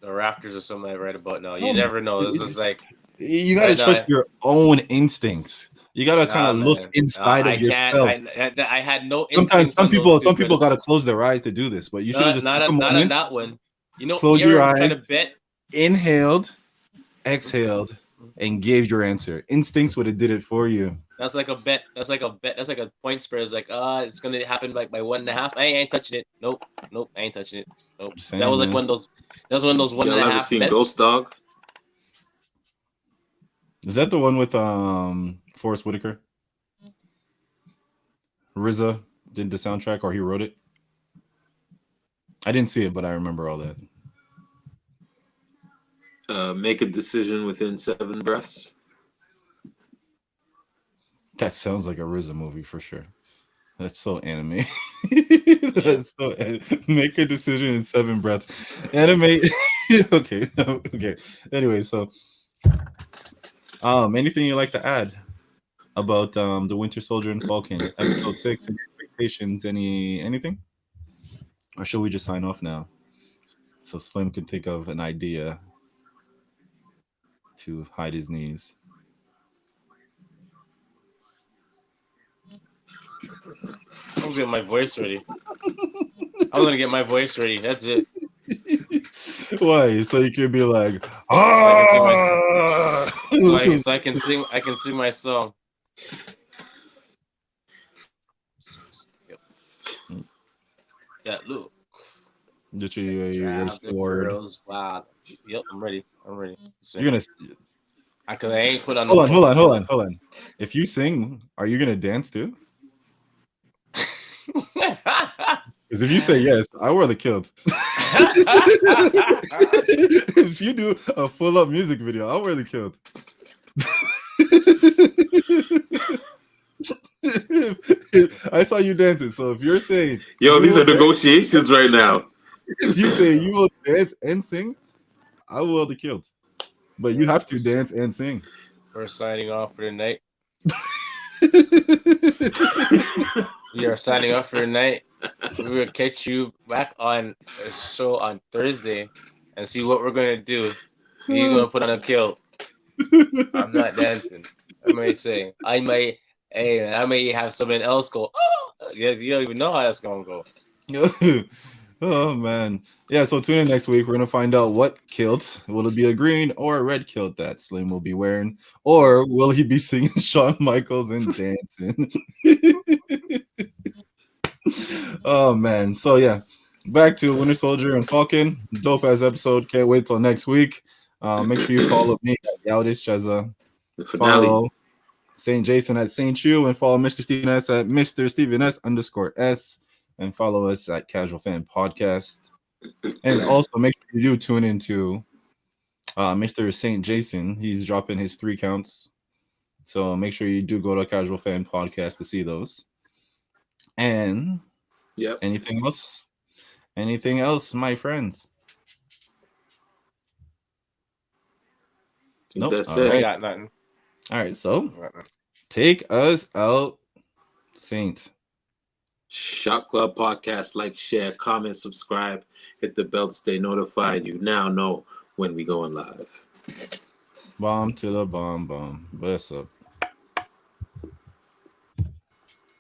the Raptors or something I read about now. You Oh, never know. This is like you gotta right now. trust your own instincts. You gotta kind Nah, of look man. inside of I can't. yourself. I had no Sometimes instincts on those two some people minutes. gotta close their eyes to do this, but you should have just took a Not on moment, that one. You know, close you your ever try eyes, to bet? inhaled, exhaled, and gave your answer. Instincts would have did it for you. That's like a bet. That's like a bet. That's like a point spread. It's like, it's gonna happen like by 1.5. I ain't touching it. Nope. I ain't touching it. Nope. Just That saying, was like man. one of those. That was one of those one and Y'all a ever half seen bets. Ghost Dog? Is that the one with Forrest Whitaker? RZA did the soundtrack, or he wrote it? I didn't see it, but I remember all that. Make a decision within 7 breaths. That sounds like a RZA movie for sure. That's so anime. Make a decision in 7 breaths. Anime. Okay. Okay. Anyway, so anything you'd like to add about the Winter Soldier and Falcon episode 6 and expectations? Anything? Or should we just sign off now? So Slim can think of an idea to hide his knees. I was getting my voice ready. I was gonna get my voice ready. That's it. Why? So you can be like, So I can sing. I can sing my song. Yep. That look. Get your sword. Girls, wow. Yep, I'm ready. You're gonna Cause I ain't put on. hold on. If you sing, are you gonna dance too? Because if you say yes, I wear the kilt. If you do a full-up music video, I'll wear the kilt. I saw you dancing, so if you're saying, Yo, these are negotiations right now. if you say you will dance and sing, I will wear the kilt. But you have to dance and sing. We're signing off for the night. We are signing off for the night. We will catch you back on a show on Thursday and see what we're gonna do. He's gonna put on a kilt. I'm not dancing. I may have someone else go. Oh, yes, you don't even know how that's gonna go. Oh man, yeah. So tune in next week. We're gonna find out what kilt will it be, a green or a red kilt that Slim will be wearing, or will he be singing Shawn Michaels and dancing? Oh man. So yeah, back to Winter Soldier and Falcon. Dope ass episode. Can't wait till next week. Make sure you follow me at Yaldish Chezza. The finale. Follow Saint Jaysn at Saint Chu, and follow Mr. Steven S at Mr. Steven S_S. And follow us at Casual Fan Podcast. And also make sure you do tune into Mr. Saint Jaysn. He's dropping his 3 counts. So make sure you do go to Casual Fan Podcast to see those. And anything else? Anything else, my friends? Nope. That's I it. got nothing. All right, so take us out, Saint. Shot Club Podcast. Like, share, comment, subscribe, hit the bell to stay notified. You now know when we going live. Bomb to the bomb. Bless up.